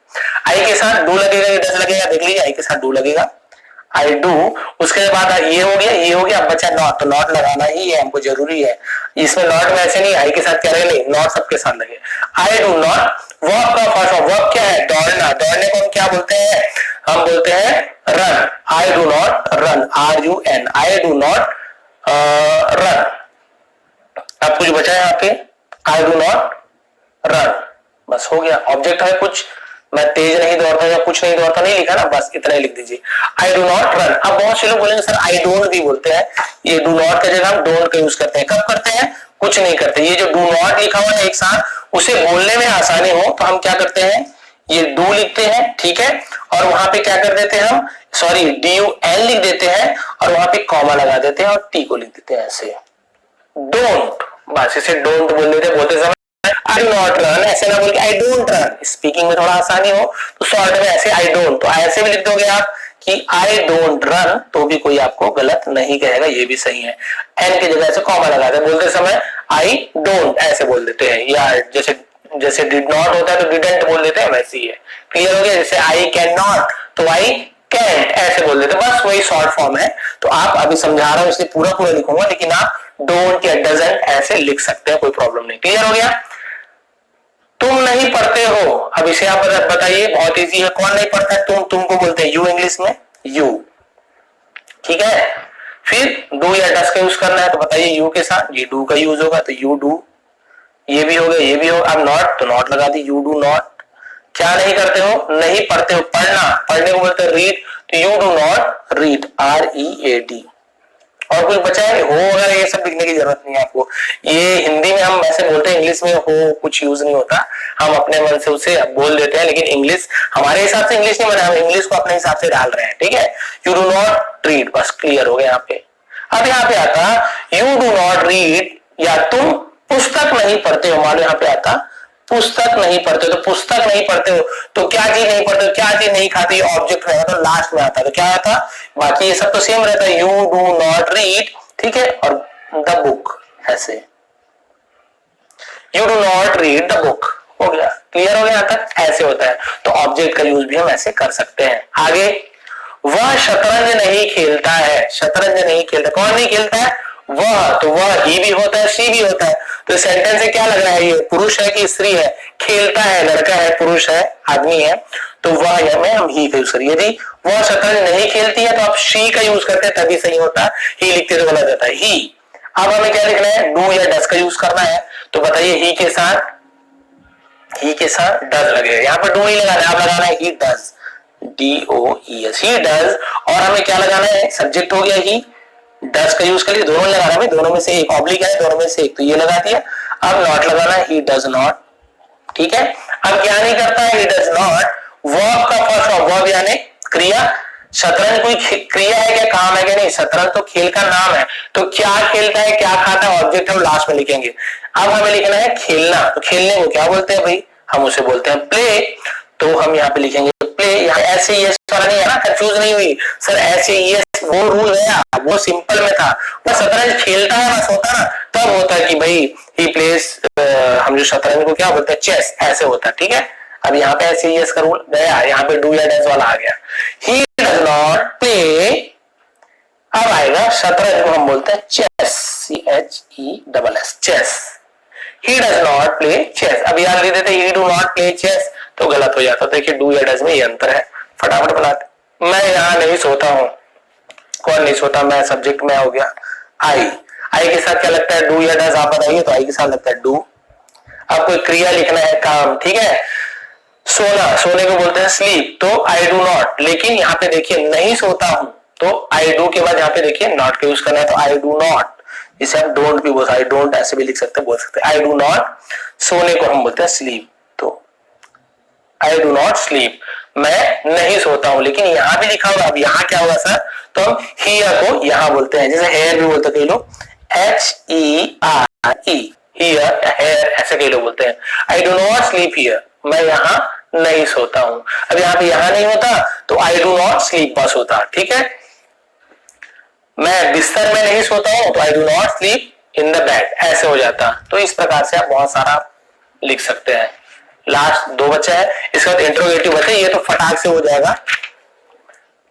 के साथ डू लगेगा, डज लगेगा, देख लीजिए, आई के साथ डू लगेगा, आई डू। उसके बाद ये हो गया, ये हो गया, अब बचा नॉट, तो नॉट लगाना ही है, हमको जरूरी है। इसमें नॉट में ऐसे नहीं, आई के साथ क्या रहेगा, नहीं, नॉट सबके साथ लगे। आई डू नॉट, वर्ब का फर्स्ट वर्ब क्या है? दौड़ना। दौड़ने को हम क्या बोलते हैं? हम बोलते हैं run. I do not run, RUN, I do not run. अब कुछ बचा है यहाँ पे, आई डू नॉट रन, बस हो गया। ऑब्जेक्ट है कुछ, मैं तेज नहीं दौड़ता या कुछ नहीं दौड़ता, नहीं लिखा ना, बस इतना ही लिख दीजिए, आई डू नॉट रन। अब बहुत से लोग बोलेंगे सर आई डोंट भी बोलते हैं, ये डू नॉट की जगह हम डोंट का यूज करते हैं। कब करते हैं? कुछ नहीं करते। ये जो डू नॉट लिखा हुआ है एक साथ, उसे बोलने में आसानी हो तो हम क्या करते हैं, ये डू लिखते हैं, ठीक है, और वहां पे क्या कर देते हैं हम, सॉरी DUN लिख देते हैं और वहां पे कॉमा लगा देते हैं और टी को लिख देते हैं ऐसे, डोंट, बस इसे डोंट बोल देते, बोलते समय आई डू नॉट रन, ऐसे ना बोल के आई डोंट रन, स्पीकिंग में थोड़ा आसानी हो तो शॉर्ट में ऐसे आई डोंट, तो ऐसे भी लिख दोगे आप कि आई डोंट रन, तो भी कोई आपको गलत नहीं कहेगा, ये भी सही है। एन की जगह से कॉमा लगाते हैं, बोलते समय आई डोंट ऐसे बोल देते हैं, या जैसे डिड नॉट होता है तो डिडंट बोल देते हैं, वैसे ही है। क्लियर हो गया? जैसे आई कैन नॉट तो आई कैंट ऐसे बोल देते, बस वही शॉर्ट फॉर्म है। तो आप अभी समझा रहा हूं इसलिए पूरा पूरा लिखूंगा, लेकिन आप डोंट या डजंट ऐसे लिख सकते हैं, कोई प्रॉब्लम नहीं। क्लियर हो गया? तुम नहीं पढ़ते हो, अब इसे आप बताइए, बहुत इजी है। कौन नहीं पढ़ता है? तुमको बोलते हैं यू इंग्लिश में, यू, ठीक है। फिर डू या डस का यूज करना है तो बताइए यू के साथ ये डू का यूज होगा, तो यू डू, ये भी हो गया, ये भी होगा। अब नॉट तो नॉट लगा दी, यू डू नॉट। क्या नहीं करते हो? नहीं पढ़ते हो, पढ़ना, पढ़ने को बोलते हैं रीड, तो you do not read, READ। और कुछ बचा है? हो वगैरह ये सब लिखने की जरूरत नहीं है आपको, ये हिंदी में हम ऐसे बोलते हैं, इंग्लिश में हो कुछ यूज नहीं होता, हम अपने मन से उसे बोल देते हैं, लेकिन इंग्लिश हमारे हिसाब से इंग्लिश नहीं बना, हम इंग्लिश को अपने हिसाब से डाल रहे हैं, ठीक है। यू डू नॉट रीड, बस क्लियर हो गया यहाँ पे। अब यहाँ पे आता यू डू नॉट रीड, या तुम पुस्तक नहीं पढ़ते हो, मान लो यहाँ पे आता पुस्तक नहीं पढ़ते हो, तो पुस्तक नहीं पढ़ते हो तो क्या चीज नहीं पढ़ते हो, क्या चीज नहीं खाते, ऑब्जेक्ट रहेगा तो लास्ट में आता है, तो क्या आता? बाकी ये सब तो सेम रहता है, यू डू नॉट रीड, ठीक है, और द बुक ऐसे, you do not read the book, हो गया। क्लियर हो गया यहाँ तक? ऐसे होता है, तो ऑब्जेक्ट का यूज भी हम ऐसे कर सकते हैं। आगे, वह शतरंज नहीं खेलता है, शतरंज नहीं खेलता, कौन नहीं खेलता है? वह, तो वह ही भी होता है, सी भी होता है, तो सेंटेंस से क्या लग रहा है, ये पुरुष है कि स्त्री है? खेलता है, लड़का है, पुरुष है, आदमी है, तो वह में हम ही का यूज करिए। यदि वह शतरंज नहीं खेलती है तो आप शी का यूज करते हैं, तभी सही होता, ही लिखते तो गलत जाता है, ही। अब हमें क्या लिखना है? डू या डस का यूज करना है, तो बताइए ही के साथ डज लगेगा, यहाँ पर डू नहीं लगाना है, आप लगाना है he does, DOES, he does. और हमें क्या लगाना है? सब्जेक्ट हो गया ही, डज का यूज कर लिया, दोनों लगाना है, दोनों में से एक, ऑब्लिक है दोनों में से एक, तो ये लगा दिया। अब नॉट लगाना है, ही डज नॉट, ठीक है। अब क्या नहीं करता है? ही डज नॉट, वर्ब का फर्स्ट फॉर्म, वर्ब यानी क्रिया, शतरंज कोई क्रिया है क्या, काम है क्या? नहीं, शतरंज तो खेल का नाम है, तो क्या खेलता है, क्या खाता है, ऑब्जेक्ट हम लास्ट में लिखेंगे। अब हमें लिखना है खेलना, तो खेलने को क्या बोलते हैं भाई? हम उसे बोलते हैं प्ले, तो हम यहाँ पे लिखेंगे प्ले। यहाँ ऐसे ये वाला नहीं है ना, कंफ्यूज नहीं हुई सर, ऐसे ये वो रूल है, वो सिंपल में था, वो शतरंज खेलता है बस, होता ना तब होता है कि भाई ही प्लेस, हम जो शतरंज को क्या बोलते हैं, चेस, ऐसे होता है, ठीक है। अब यहाँ पे ऐसे यस का रूल गया, यहाँ पे डू या डज वाला आ गया, ही डज नॉट प्ले। अब आएगा शतरंज को हम बोलते हैं chess, CHESS, chess, he does not play chess. अब याद दे देते he do not play chess, तो गलत हो जाता, देखिए डू या डज में ये अंतर है, फटाफट बनाते। मैं यहाँ नहीं सोता हूँ, कौन नहीं सोता? मैं, सब्जेक्ट में हो गया आई के साथ क्या लगता है? डू या डज, आप बताइए, तो आई के साथ लगता है डू। अब कोई क्रिया लिखना है, काम, ठीक है, सोना, सोने को बोलते हैं स्लीप, तो आई डू नॉट, लेकिन यहाँ पे देखिए नहीं सोता हूं, तो आई डू के बाद यहाँ पे देखिए नॉट का यूज करना है, तो आई डू नॉट, इसे हम डोंट भी बोल सकते, आई डोंट ऐसे भी लिख सकते, बोल सकते आई डू नॉट। सोने को हम बोलते हैं स्लीप, तो आई डू नॉट स्लीप, मैं नहीं सोता हूं, लेकिन यहाँ भी लिखा होगा। अब यहाँ क्या होगा सर? तो हम हियर को यहाँ बोलते हैं, जैसे हेयर भी बोलते हैं कई लोग, HERE, हियर, हेयर, ऐसे कई लोग बोलते हैं। I do not sleep here, मैं यहाँ नहीं सोता हूं। अब यहाँ पे यहाँ नहीं होता तो आई डू नॉट स्लीप बस होता, ठीक है। मैं बिस्तर में नहीं सोता हूं तो I do not sleep in the bed, ऐसे हो जाता। तो इस प्रकार से आप बहुत सारा लिख सकते हैं। लास्ट दो बचा है, इसके बाद इंट्रोगेटिव बचे, ये तो फटाक से हो जाएगा।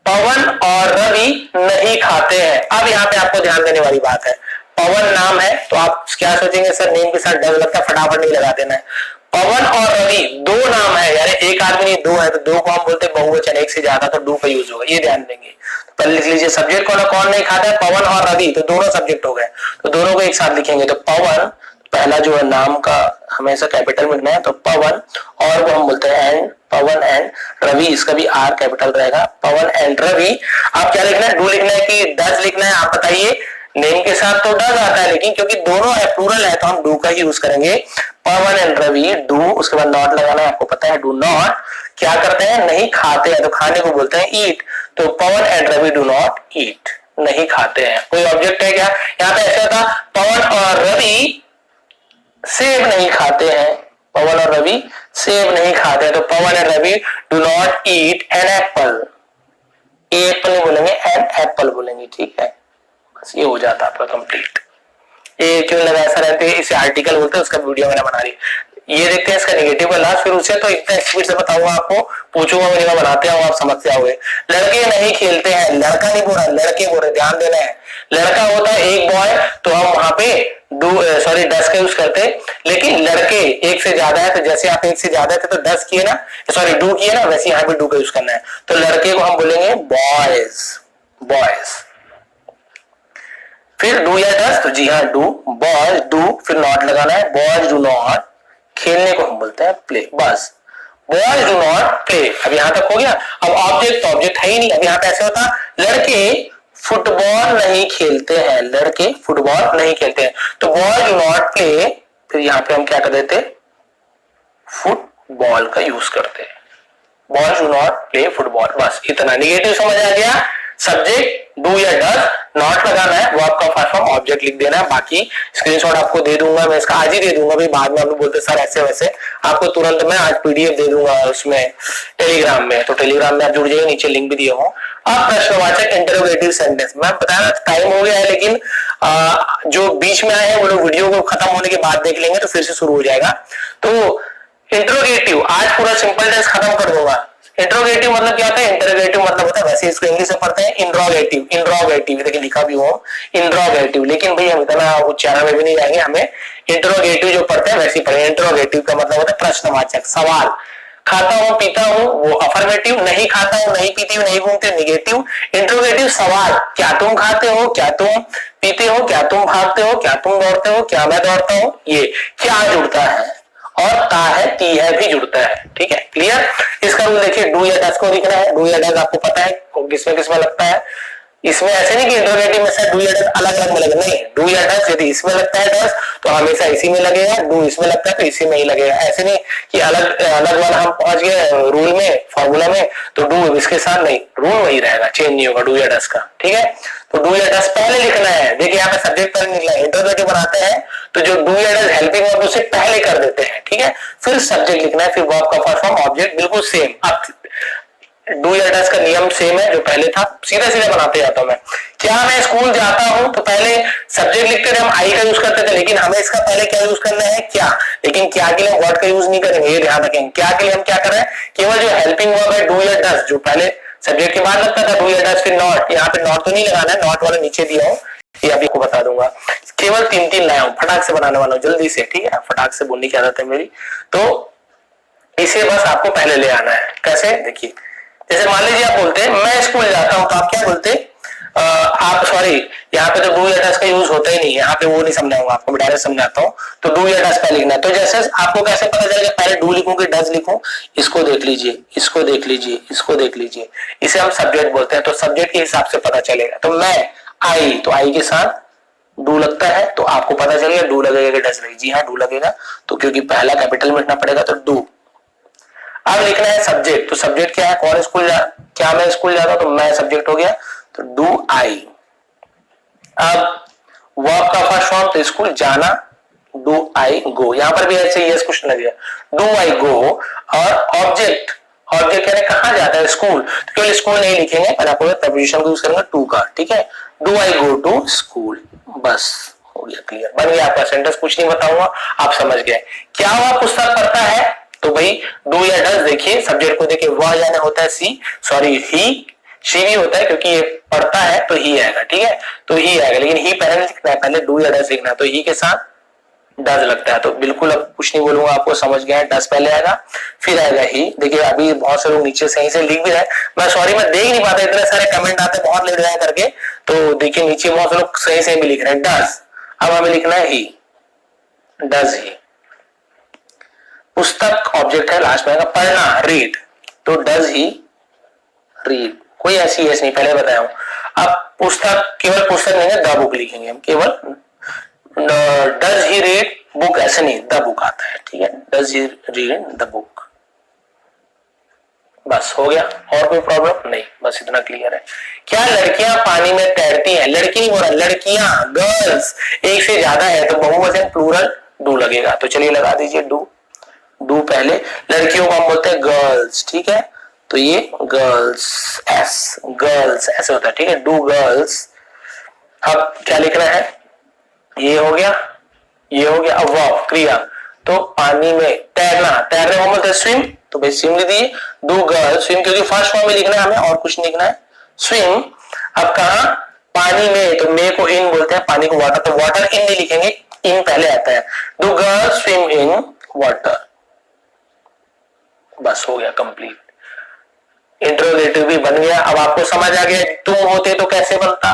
पवन और रवि नहीं खाते हैं। अब यहाँ पे आपको ध्यान देने वाली बात है, पवन नाम है तो आप क्या सोचेंगे सर नेम के साथ डर लगता है, फटाफट नहीं लगा देना है। पवन और रवि दो नाम है, यानी एक आदमी नहीं दो है, तो दो को हम बोलते हैं बहुवचन, एक से ज्यादा तो डू का यूज होगा, ये ध्यान देंगे। पहले लिख लीजिए सब्जेक्ट कौन है, कौन नहीं खाता है, पवन और रवि, तो दोनों सब्जेक्ट हो गए, तो दोनों को एक साथ लिखेंगे। तो पवन पहला जो है नाम का हमेशा कैपिटल में लिखना है, तो पवन, और वो हम बोलते हैं एंड, पवन एंड रवि, इसका भी आर कैपिटल रहेगा, पवन एंड रवि। आप क्या लिखना है, डू लिखना है कि डज लिखना है, आप बताइए। नेम के साथ तो डज आता है, लेकिन क्योंकि दोनों है प्लूरल है तो हम डू का ही यूज करेंगे। पवन एंड रवि डू, उसके बाद नॉट लगाना है, आपको पता है डू नॉट क्या करते हैं, नहीं खाते हैं, तो खाने को बोलते हैं ईट। तो Pavan and Ravi do not eat, नहीं खाते हैं। कोई ऑब्जेक्ट है क्या, यहाँ पे ऐसा था पवन और रवि सेब नहीं खाते हैं, पवन और रवि सेब नहीं खाते हैं, तो Pavan and Ravi do not eat an apple. Apple नहीं बोलेंगे, एन एप्पल बोलेंगे, ठीक है। बस ये हो जाता है आपका कंप्लीट। ये क्यों लगा ऐसा रहते हैं, इसे आर्टिकल बोलते हैं, उसका वीडियो मैंने बना दी। ये देखते हैं इसका नेगेटिव का लास्ट, फिर उसे तो इतना स्पीड से बताऊंगा आपको, पूछूंगा मैं बनाते हैं, आप समझ जाओगे। लड़के नहीं खेलते हैं, लड़का नहीं बोल रहा, लड़के बोल रहे, ध्यान देना है। लड़का होता है एक बॉय, तो हम वहां पे डस का यूज करते हैं, लेकिन लड़के एक से ज्यादा है, तो जैसे आप एक से ज्यादा थे तो 10 किए ना, डू किए ना, वैसे यहाँ पे डू का यूज करना है। तो लड़के को हम बोलेंगे बॉयज, बॉयज। फिर डू या डस, तो जी हाँ डू, बॉयज डू, फिर नॉट लगाना है, बॉयज डू नॉट, खेलने को हम बोलते हैं प्ले, बस। बॉयज डू नॉट प्ले, अब यहां तक हो गया। अब ऑब्जेक्ट, तो ऑब्जेक्ट है ही नहीं, अब यहां पे ऐसे होता, लड़के फुटबॉल नहीं खेलते हैं, लड़के फुटबॉल नहीं खेलते हैं, तो बॉयज डू नॉट प्ले, फिर यहां पे हम क्या कर देते, फुटबॉल का यूज करते हैं, boys do not play football, बस इतना। नेगेटिव समझ आ गया, सब्जेक्ट डू या डज, नॉट लगाना है, वो आपका फर्स्ट फॉर्म ऑब्जेक्ट लिख देना है। बाकी स्क्रीनशॉट आपको दे दूंगा, मैं इसका आज ही दे दूंगा, भाई बाद में आप लोग बोलते सर ऐसे वैसे, आपको तुरंत मैं आज पीडीएफ दे दूंगा उसमें टेलीग्राम में, तो टेलीग्राम में आप जुड़ जाइए, नीचे लिंक भी दिया हूँ। अब प्रश्नवाचक इंटरोगेटिव सेंटेंस, मैं बताया टाइम हो गया है, लेकिन जो बीच में आए हैं वो लोग वीडियो को खत्म होने के बाद देख लेंगे, तो फिर से शुरू हो जाएगा। तो इंटरोगेटिव आज पूरा सिंपल टेंस खत्म कर दूंगा। इंट्रोगेटिव मतलब क्या होता है, इंटरोगेटिव मतलब होता है, वैसे इसको इंग्लिश में पढ़ते हैं इंट्रोगेटिव, इंट्रोगेटिव देखिए लिखा भी हो इंट्रोगेटिव, लेकिन भाई हम इतना उच्चारण में भी नहीं जाएंगे, हमें इंट्रोगेटिव जो पढ़ते हैं वैसे पढ़े। इंट्रोगेटिव का मतलब होता है प्रश्नवाचक, सवाल। खाता हूं पीता हूं, वो अफर्मेटिव, नहीं खाता हूं नहीं पीती हूं नहीं घूमते निगेटिव। इंट्रोगेटिव सवाल, क्या तुम खाते हो, क्या तुम पीते हो, क्या तुम भागते हो, क्या तुम दौड़ते हो, क्या मैं दौड़ता हूं, ये क्या जुड़ता है, और ता है ती है भी जुड़ता है, ठीक है, क्लियर। इसका रूल देखिए, डू या डस को लिखना है, डू या डस आपको पता है किसमें किसमें लगता है, इसमें ऐसे नहीं कि इंटरोगेटिव में से डू या डस अलग अलग में लगेगा, नहीं, डू या डस यदि इसमें लगता है डस तो हमेशा इसी में लगेगा, डू इसमें लगता है तो इसी में ही लगेगा, ऐसे नहीं कि अलग अलग वाला हम पहुंच गए रूल में, फॉर्मूला में, तो डू इसके साथ नहीं, रूल वही रहेगा, चेंज नहीं होगा डू या डस का, ठीक है। तो डू या डस पहले लिखना है, देखिए यहाँ पे सब्जेक्ट पहले निकला है, इंटरोगेटिव बनाते हैं तो जो डू या डस हेल्पिंग वर्ब उसे पहले कर देते हैं, ठीक है, फिर सब्जेक्ट लिखना है, फिर वर्ब का फर्स्ट फॉर्म ऑब्जेक्ट बिल्कुल सेम। अब डू या डस का नियम सेम है जो पहले था, सीधा सीधा बनाते जाता हूं मैं। क्या मैं स्कूल जाता हूं, तो पहले सब्जेक्ट लिखते थे हम आई का यूज करते थे, लेकिन हमें इसका पहले क्या यूज करना है, क्या, लेकिन क्या के लिए हम वर्ड का यूज नहीं करेंगे, ये ध्यान रखेंगे। क्या के लिए हम क्या कर रहे हैं, केवल जो हेल्पिंग वर्ब है डू या डस, जो पहले सब्जेक्ट के बाद लगता था डू या डस, फिर नॉट, यहाँ पे नॉट तो नहीं लगाना है, नॉट वाला नीचे दिया हूं, ये अभी आपको बता दूंगा। केवल 3-3 लाया हूं, फटाक से बनाने वाला हूं जल्दी से, ठीक है, फटाक से बोलने की आदत है मेरी, तो इसे बस आपको पहले ले आना है। कैसे, देखिए, जैसे मान लीजिए आप बोलते हैं मैं स्कूल जाता हूं, तो आप क्या बोलते हैं, आप सॉरी, यहाँ पे तो डू या डस का यूज होता ही नहीं है, यहाँ पे वो नहीं समझाऊंगा आपको, मैं डायरेक्ट समझाता हूँ। तो डू या डस पहले लिखना है, तो जैसे आपको कैसे पता चलेगा, पहले डू लिखूं कि डस लिखूं, इसको देख लीजिए, इसको देख लीजिए, इसको देख लीजिए, इसे हम सब्जेक्ट बोलते हैं, तो सब्जेक्ट के हिसाब से पता चलेगा। तो मैं आई, तो आई के साथ डू लगता है, तो आपको पता चलेगा डू लगेगा कि डस लगेगा, जी हाँ डू लगेगा, तो क्योंकि पहला कैपिटल में लिखना पड़ेगा, तो डू। अब लिखना है सब्जेक्ट, तो सब्जेक्ट क्या है, कौन स्कूल जा, क्या मैं स्कूल जाता हूं, तो मैं सब्जेक्ट हो गया, तो डू आई। अब वर्ब का फर्स्ट फॉर्म, तो स्कूल जाना, डू आई गो, यहां पर भी ऐसे यस क्वेश्चन लग गया, डू आई गो, और ऑब्जेक्ट, ऑब्जेक्ट यानी कहां जाता है, स्कूल, तो केवल स्कूल नहीं लिखेंगे, पर आपको प्रीपोजिशन को यूज करेंगे टू का, ठीक है, do I go to school, बस हो गया, क्लियर बन गया आपका सेंटेंस, कुछ नहीं बताऊंगा, आप समझ गए। क्या वह पुस्तक पढ़ता है, तो भाई डू या डस, देखिए सब्जेक्ट को देखिए, वह यानी होता है सी, सॉरी ही, शी भी होता है क्योंकि ये पढ़ता है तो ही आएगा, ठीक है, तो ही आएगा, लेकिन ही पहले लिखना है, पहले डू या डस लिखना है, तो ही के साथ डस लगता है, तो बिल्कुल अब कुछ नहीं बोलूंगा, आपको समझ गया है, डस पहले आएगा फिर आएगा ही। देखिए अभी बहुत से लोग नीचे सही से लिख भी रहे हैं, मैं सॉरी मैं देख नहीं पाता, इतने सारे कमेंट आते बहुत लेट जाए करके, तो देखिए नीचे बहुत से लोग सही से भी लिख रहे हैं डस। अब हमें लिखना है ही, डस ही। पुस्तक ऑब्जेक्ट है, लास्ट में आएगा पढ़ना, रीड, तो डज ही रीड, कोई ऐसी यस नहीं, पहले बताया हूं। अब पुस्तक, केवल पुस्तक नहीं है, द बुक लिखेंगे हम, केवल डज ही रीड बुक ऐसे नहीं, द बुक आता है, ठीक है, does he read the book. बस हो गया, और कोई प्रॉब्लम नहीं, बस इतना क्लियर है। क्या लड़कियां पानी में तैरती हैं? लड़की नहीं बोल रहा, लड़कियां, गर्ल्स। एक से ज्यादा है तो बहुवचन प्लूरल डू लगेगा, तो चलिए लगा दीजिए डू। डू पहले, लड़कियों को हम बोलते हैं गर्ल्स, ठीक है, तो ये गर्ल्स, एस, गर्ल्स ऐसे होता है, ठीक है, डू गर्ल्स। अब क्या लिखना है, ये हो गया, ये हो गया। अब वर्ब क्रिया, तो पानी में तैरना, तैरने को बोलते हैं स्विम, तो भाई स्विम लिख दीजिए, डू गर्ल स्विम, क्योंकि फर्स्ट फॉर्म में लिखना है हमें और कुछ नहीं लिखना है, स्विम। अब कहा पानी में, तो मे को इन बोलते हैं, पानी को वाटर, तो वाटर इन नहीं लिखेंगे, इन पहले आता है, do girl swim in water. बस हो गया कंप्लीट, इंट्रोगेटिव भी बन गया। अब आपको समझ आ गया तुम होते तो कैसे बनता,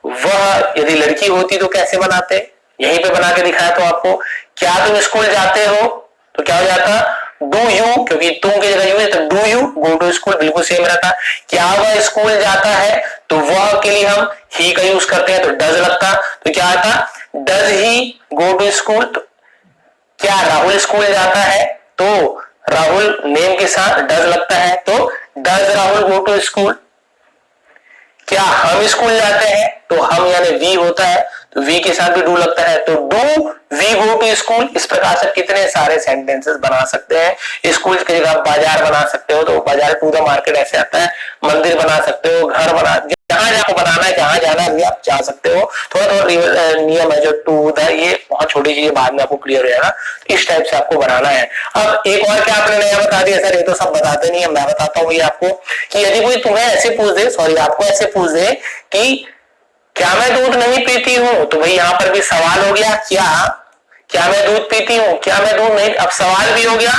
वह यदि लड़की होती तो कैसे बनाते, यहीं पे बना के दिखाया तो आपको। क्या तुम स्कूल जाते हो, तो क्या हो जाता, डू यू, क्योंकि तुम की जगह यू है तो do you go to school, बिल्कुल सेम रहता। क्या वह स्कूल जाता है, तो वह के लिए हम ही का यूज करते हैं तो डज लगता, तो क्या आता, does he go to school. तो क्या राहुल स्कूल जाता है, तो राहुल नेम के साथ डज लगता है, तो does Rahul go to school. क्या हम स्कूल जाते हैं, तो हम यानी वी होता है, तो वी के साथ भी डू लगता है, तो do we go to school. इस प्रकार से कितने सारे सेंटेंसेस बना सकते हैं। स्कूल की जगह बाजार बना सकते हो, तो बाजार टू द मार्केट ऐसे आता है। मंदिर बना सकते हो, घर बना, जहां जहां बनाना है, जहां जाना है आप जा सकते हो। थोड़ा थोड़ा नियम है जो टू द, ये बहुत छोटी चीज, बाद में आपको क्लियर हो जाएगा। इस टाइप से आपको बनाना है। अब एक और क्या आपने नया बता दिया, सर ये तो सब बताते नहीं है, मैं बताता हूँ ये आपको, कि यदि कोई तुम्हें ऐसे पूछ दे, सॉरी आपको ऐसे पूछ दे कि क्या मैं दूध नहीं पीती हूं, तो भाई यहां पर भी सवाल हो गया, क्या मैं दूध पीती हूं, क्या मैं दूध नहीं, अब सवाल भी हो गया,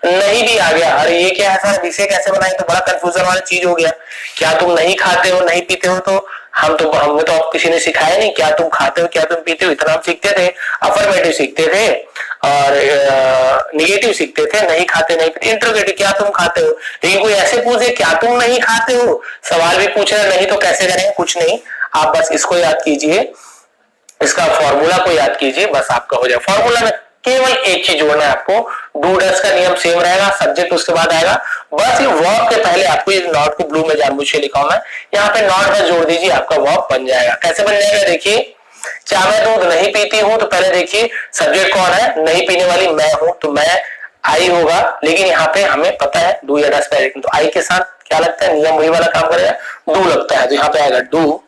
नहीं भी आ गया। अरे ये क्या है सर, इसे कैसे बनाए, तो बड़ा कंफ्यूजन वाली चीज हो गया। क्या तुम नहीं खाते हो, नहीं पीते हो, तो हमें तो अब किसी ने सिखाया नहीं, क्या तुम खाते हो, क्या तुम पीते हो, इतना हम सीखते थे, अफर्मेटिव सीखते थे और निगेटिव सीखते थे, नहीं खाते नहीं पीते, इंटरोगेटिव क्या तुम खाते हो। लेकिन कोई ऐसे पूछे क्या तुम नहीं खाते हो, सवाल भी पूछ रहे, नहीं तो कैसे करेंगे, कुछ नहीं, आप बस इसको याद कीजिए, इसका फॉर्मूला को याद कीजिए, बस आपका हो जाए। फॉर्मूला में केवल एक चीज जोड़ना है आपको, डू डस का नियम सेम रहेगा, सब्जेक्ट उसके बाद आएगा, बस ये वर्ब के पहले आपको ये नॉट को ब्लू में जानबूझ के लिखा हूं मैं, यहाँ पे नॉट बस जोड़ दीजिए, आपका वर्ब बन जाएगा। कैसे बन जाएगा देखिए, क्या मैं दूध नहीं पीती हूं, तो पहले देखिए सब्जेक्ट कौन है, नहीं पीने वाली मैं हूं, तो मैं आई होगा, लेकिन यहाँ पे हमें पता है डू या डस पहले, तो आई के साथ क्या लगता है, नियम वही वाला काम करेगा, डू लगता है, तो यहाँ पे आएगा डू,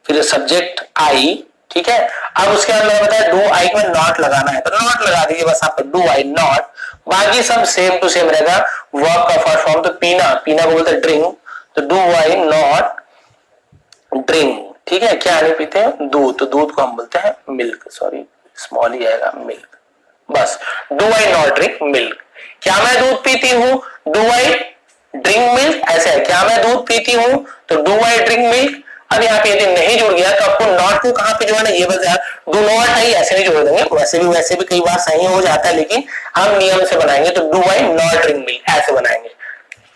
फिर सब्जेक्ट आई, ठीक है। अब उसके बाद मैंने बताया डू आई में नॉट लगाना है, तो नॉट लगा दीजिए बस आपको, डू आई नॉट, बाकी सब सेम टू सेम रहेगा। वर्ब का फर्स्ट फॉर्म तो पीना, पीना को बोलते हैं ड्रिंक, तो डू आई नॉट ड्रिंक, ठीक है। क्या नहीं पीते हैं, दूध, तो दूध को हम बोलते हैं मिल्क, सॉरी स्मॉल ही आएगा मिल्क, बस do I not drink milk. क्या मैं दूध पीती हूँ, डू आई ड्रिंक मिल्क, ऐसे है, क्या मैं दूध पीती हूँ, तो डू आई ड्रिंक मिल्क। अब यहाँ पे यदि नहीं जुड़ गया तो आपको नॉट को कहां पे जोड़ना, ये बता, डू नॉट आई ऐसे नहीं जोड़ देंगे, वैसे भी कई बार सही हो जाता है, लेकिन हम नियम से बनाएंगे, तो do I not drink milk ऐसे बनाएंगे।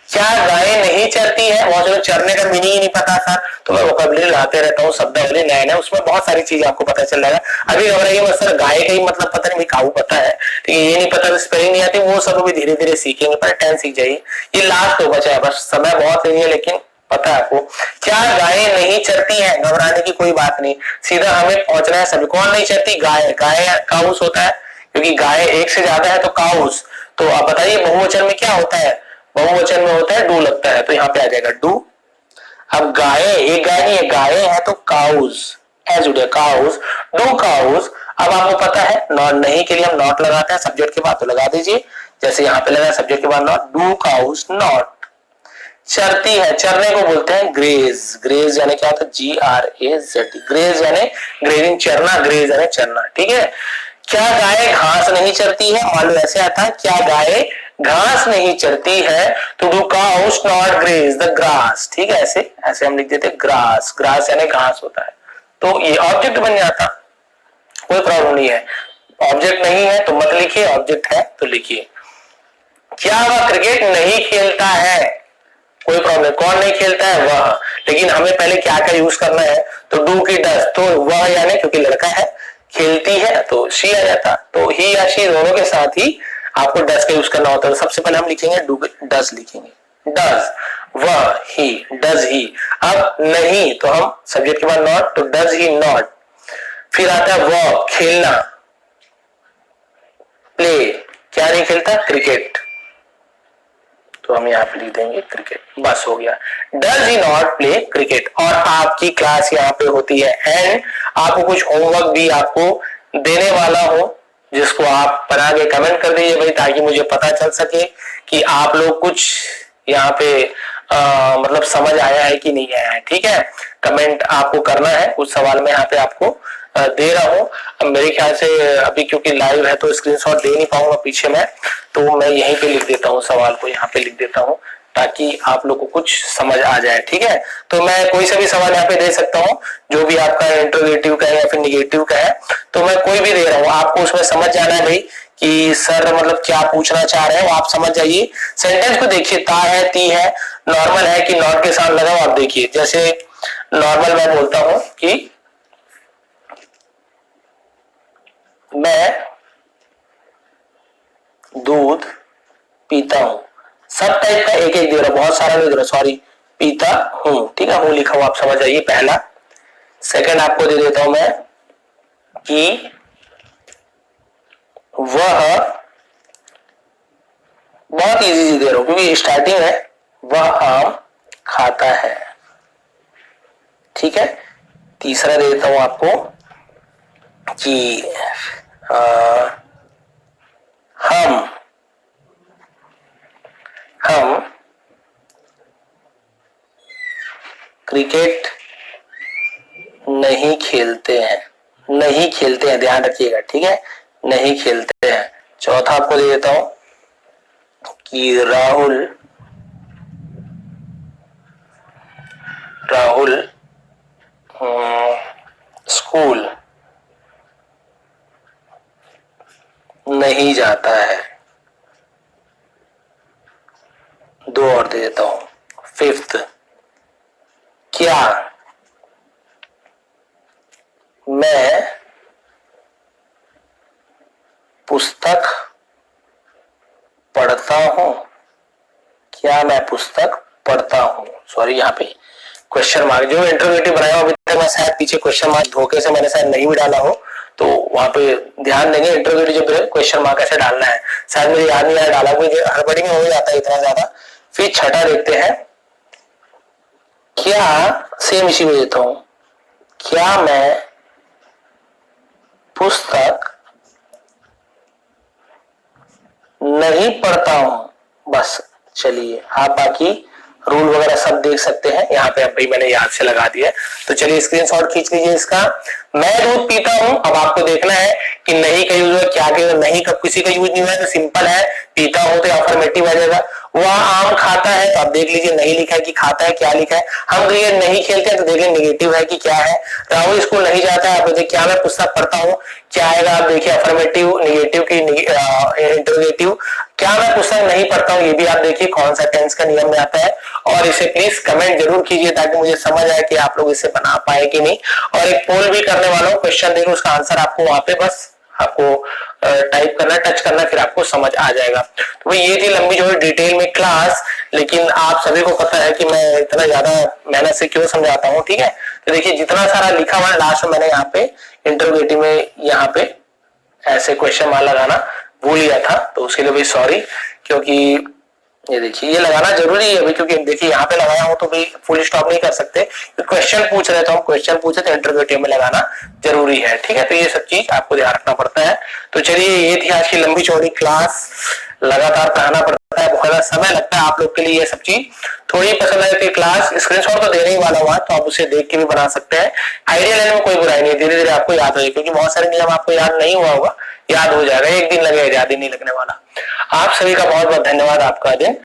क्या गायें नहीं चरती है, बहुत लोग चरने का मीनिंग ही नहीं पता था, तो मैं वोकैबुलरी लाते रहता हूँ, शब्दावली नया नया, उसमें बहुत सारी चीजें आपको पता चल जाएगा। अभी घबराइए मत सर, गाय का ही मतलब पता नहीं, काऊ पता है, तो ये नहीं पता, स्पेलिंग नहीं आती, वो सब भी धीरे धीरे सीखेंगे, पर टेंस सीख जाइए, ये लास्ट हो बचा है, बस समय बहुत नहीं है, लेकिन पता है आपको। क्या गायें नहीं चरती हैं, घबराने की कोई बात नहीं, सीधा हमें पहुंचना है सभी। कौन नहीं चरती, गाय, गाय काउस होता है, क्योंकि गाय एक से ज्यादा है तो काउस। तो आप बताइए बहुवचन में क्या होता है, बहुवचन में होता है डू लगता है, तो यहाँ पे आ जाएगा डू। अब गाय, एक गाय नहीं है, गाय है तो काउस, एज उठे काउस, डू काउस। अब आपको पता है नॉट, नहीं के लिए हम नॉट लगाते हैं, सब्जेक्ट के बाद तो लगा दीजिए, जैसे यहाँ पे लगा सब्जेक्ट के बाद नॉट, डू काउस नॉट। चरती है, चरने को बोलते हैं ग्रेज, ग्रेज यानी क्या होता है, GRAZ, ग्रेज यानी ग्रेजिंग, चरना, ग्रेज यानी चरना, ठीक है। क्या गाय घास नहीं चरती है, मान लो ऐसे आता है, क्या गाय घास नहीं चरती है, तो do cows not graze the grass, ठीक है, ऐसे ऐसे हम लिख देते ग्रास, ग्रास यानी घास होता है, तो ये ऑब्जेक्ट बन जाता, कोई प्रॉब्लम नहीं है। ऑब्जेक्ट नहीं है तो मत लिखिए, ऑब्जेक्ट है तो लिखिए। क्या वह क्रिकेट नहीं खेलता है, कोई प्रॉब्लम, कौन नहीं खेलता है, वह, लेकिन हमें पहले क्या क्या यूज करना है, तो डू की डस, तो वह यानी क्योंकि लड़का है, खेलती है तो शी आ जाता, तो ही या शी दोनों के साथ ही आपको डस का यूज करना होता है। तो सबसे पहले हम लिखेंगे डू डस लिखेंगे, डज, वह, ही, डज ही। अब नहीं तो हम सब्जेक्ट के बाद नॉट, तो डज ही नॉट। फिर आता है वर्ब, खेलना, प्ले, क्या नहीं खेलता, क्रिकेट, तो हम यहाँ पे लिख देंगे क्रिकेट, बस हो गया। Does he not play cricket. और आपकी क्लास यहाँ पे होती है एंड आपको कुछ होमवर्क भी आपको देने वाला हो, जिसको आप बना के कमेंट कर दीजिए भाई, ताकि मुझे पता चल सके कि आप लोग कुछ यहाँ पे मतलब समझ आया है कि नहीं आया है। ठीक है, कमेंट आपको करना है, कुछ सवाल मैं यहाँ पे आपको दे रहा हूँ। अब मेरे ख्याल से अभी क्योंकि लाइव है तो स्क्रीनशॉट दे नहीं पाऊंगा पीछे मैं, तो मैं यहीं पे लिख देता हूँ, सवाल को यहाँ पे लिख देता हूँ ताकि आप लोग को कुछ समझ आ जाए। ठीक है, तो मैं कोई सा भी सवाल यहाँ पे दे सकता हूँ, जो भी आपका इंट्रोगेटिव का है या फिर निगेटिव का है, तो मैं कोई भी दे रहा हूँ, आपको उसमें समझ जाना है भाई कि सर मतलब क्या पूछना चाह रहे हो, आप समझ जाइए। सेंटेंस को देखिए, ता है, ती है, नॉर्मल है कि नॉट के साथ लगाओ। आप देखिए, जैसे नॉर्मल मैं बोलता हूं कि मैं दूध पीता हूं, सब टाइप का एक एक दे रहा, बहुत सारा नहीं दे रहा, सॉरी, पीता हूं। ठीक है, हूं लिखा हुआ आप समझ जाइए पहला। सेकंड आपको दे देता हूं मैं कि वह, बहुत इजी दे रहा हूं क्योंकि स्टार्टिंग है, वह आम खाता है। ठीक है, तीसरा दे देता हूं आपको कि हम क्रिकेट नहीं खेलते हैं, नहीं खेलते हैं, ध्यान रखिएगा। ठीक है, नहीं खेलते हैं। चौथा आपको दे देता हूं कि राहुल स्कूल नहीं जाता है। दो और दे देता हूं। फिफ्थ, क्या मैं पुस्तक पढ़ता हूं, क्या मैं पुस्तक पढ़ता हूं, सॉरी यहाँ पे क्वेश्चन मार्क, जो इंटरोगेटिव बनाया अभी तक मैं शायद पीछे क्वेश्चन मार्क धोखे से मैंने शायद नहीं भी डाला हो, तो वहां पे ध्यान देंगे इंटरोगेटिव जब क्वेश्चन मार्क ऐसे डालना है, शायद मुझे याद नहीं आया, डाला कोई हड़बड़ी में हो जाता है इतना ज्यादा। फिर छठा देखते हैं, क्या, सेम इसी में देता हूं, क्या मैं पुस्तक नहीं पढ़ता हूं। बस चलिए, आप बाकी रूल वगैरह सब देख सकते हैं यहाँ पे, अब भाई मैंने याद से लगा दिया। तो चलिए स्क्रीनशॉट खींच लीजिए इसका। मैं दूध पीता हूं, अब आपको देखना है कि नहीं का यूज है, क्या का नहीं, कब किसी का यूज नहीं हुआ है, तो सिंपल है, पीता हूं तो अफर्मेटिव आ जाएगा। वह आम खाता है, तो आप देख लीजिए नहीं लिखा है कि खाता है, क्या लिखा है। हम क्रिकेट नहीं खेलते हैं, तो देखिए निगेटिव है कि क्या है। राहुल स्कूल नहीं जाता है, आप देखिए क्या मैं पुस्तक पढ़ता हूँ, क्या आएगा, आप देखिए अफर्मेटिव, निगेटिव की इंटरोगेटिव। क्या मैं पुस्तक नहीं पढ़ता हूँ, ये भी आप देखिए कौन सा टेंस का नियम में आता है। और इसे प्लीज कमेंट जरूर कीजिए ताकि मुझे समझ आए कि आप लोग इसे बना पाए कि नहीं। और एक पोल भी करने वाला हूँ, क्वेश्चन देंगे, उसका आंसर आपको वहां पे बस आपको टाइप करना, टच करना, फिर आपको समझ आ जाएगा। तो भाई ये थी लंबी जो डिटेल में क्लास, लेकिन आप सभी को पता है कि मैं इतना ज्यादा मेहनत से क्यों समझाता हूँ। ठीक है, तो देखिए जितना सारा लिखा हुआ है, लास्ट में मैंने यहाँ पे इंटरोगेटिव में यहाँ पे ऐसे क्वेश्चन मार्क लगाना भूल गया था, तो उसके लिए भी सॉरी, क्योंकि ये देखिए ये लगाना जरूरी है अभी, क्योंकि देखिए यहाँ पे लगाया हूं तो भी फुल स्टॉप नहीं कर सकते, क्वेश्चन पूछ रहे तो हम क्वेश्चन पूछे तो इंटरोगेटिव में लगाना जरूरी है। ठीक है, तो ये सब चीज आपको ध्यान रखना पड़ता है। तो चलिए ये थी आज की लंबी चौड़ी क्लास, लगातार पढ़ाना पड़ता है, बहुत ज्यादा समय लगता है आप लोग के लिए, ये सब चीज थोड़ी पसंद है तो क्लास स्क्रीनशॉट तो देने ही वाला हुआ, तो आप उसे देख के भी बना सकते हैं। आइडिया लेने में कोई बुराई नहीं है, धीरे धीरे आपको याद हो जाएगा, क्योंकि बहुत सारे नियम आपको याद नहीं हुआ होगा, याद हो जाएगा, एक दिन लगेगा, ज्यादा नहीं लगने वाला। आप सभी का बहुत बहुत धन्यवाद, आपका दिन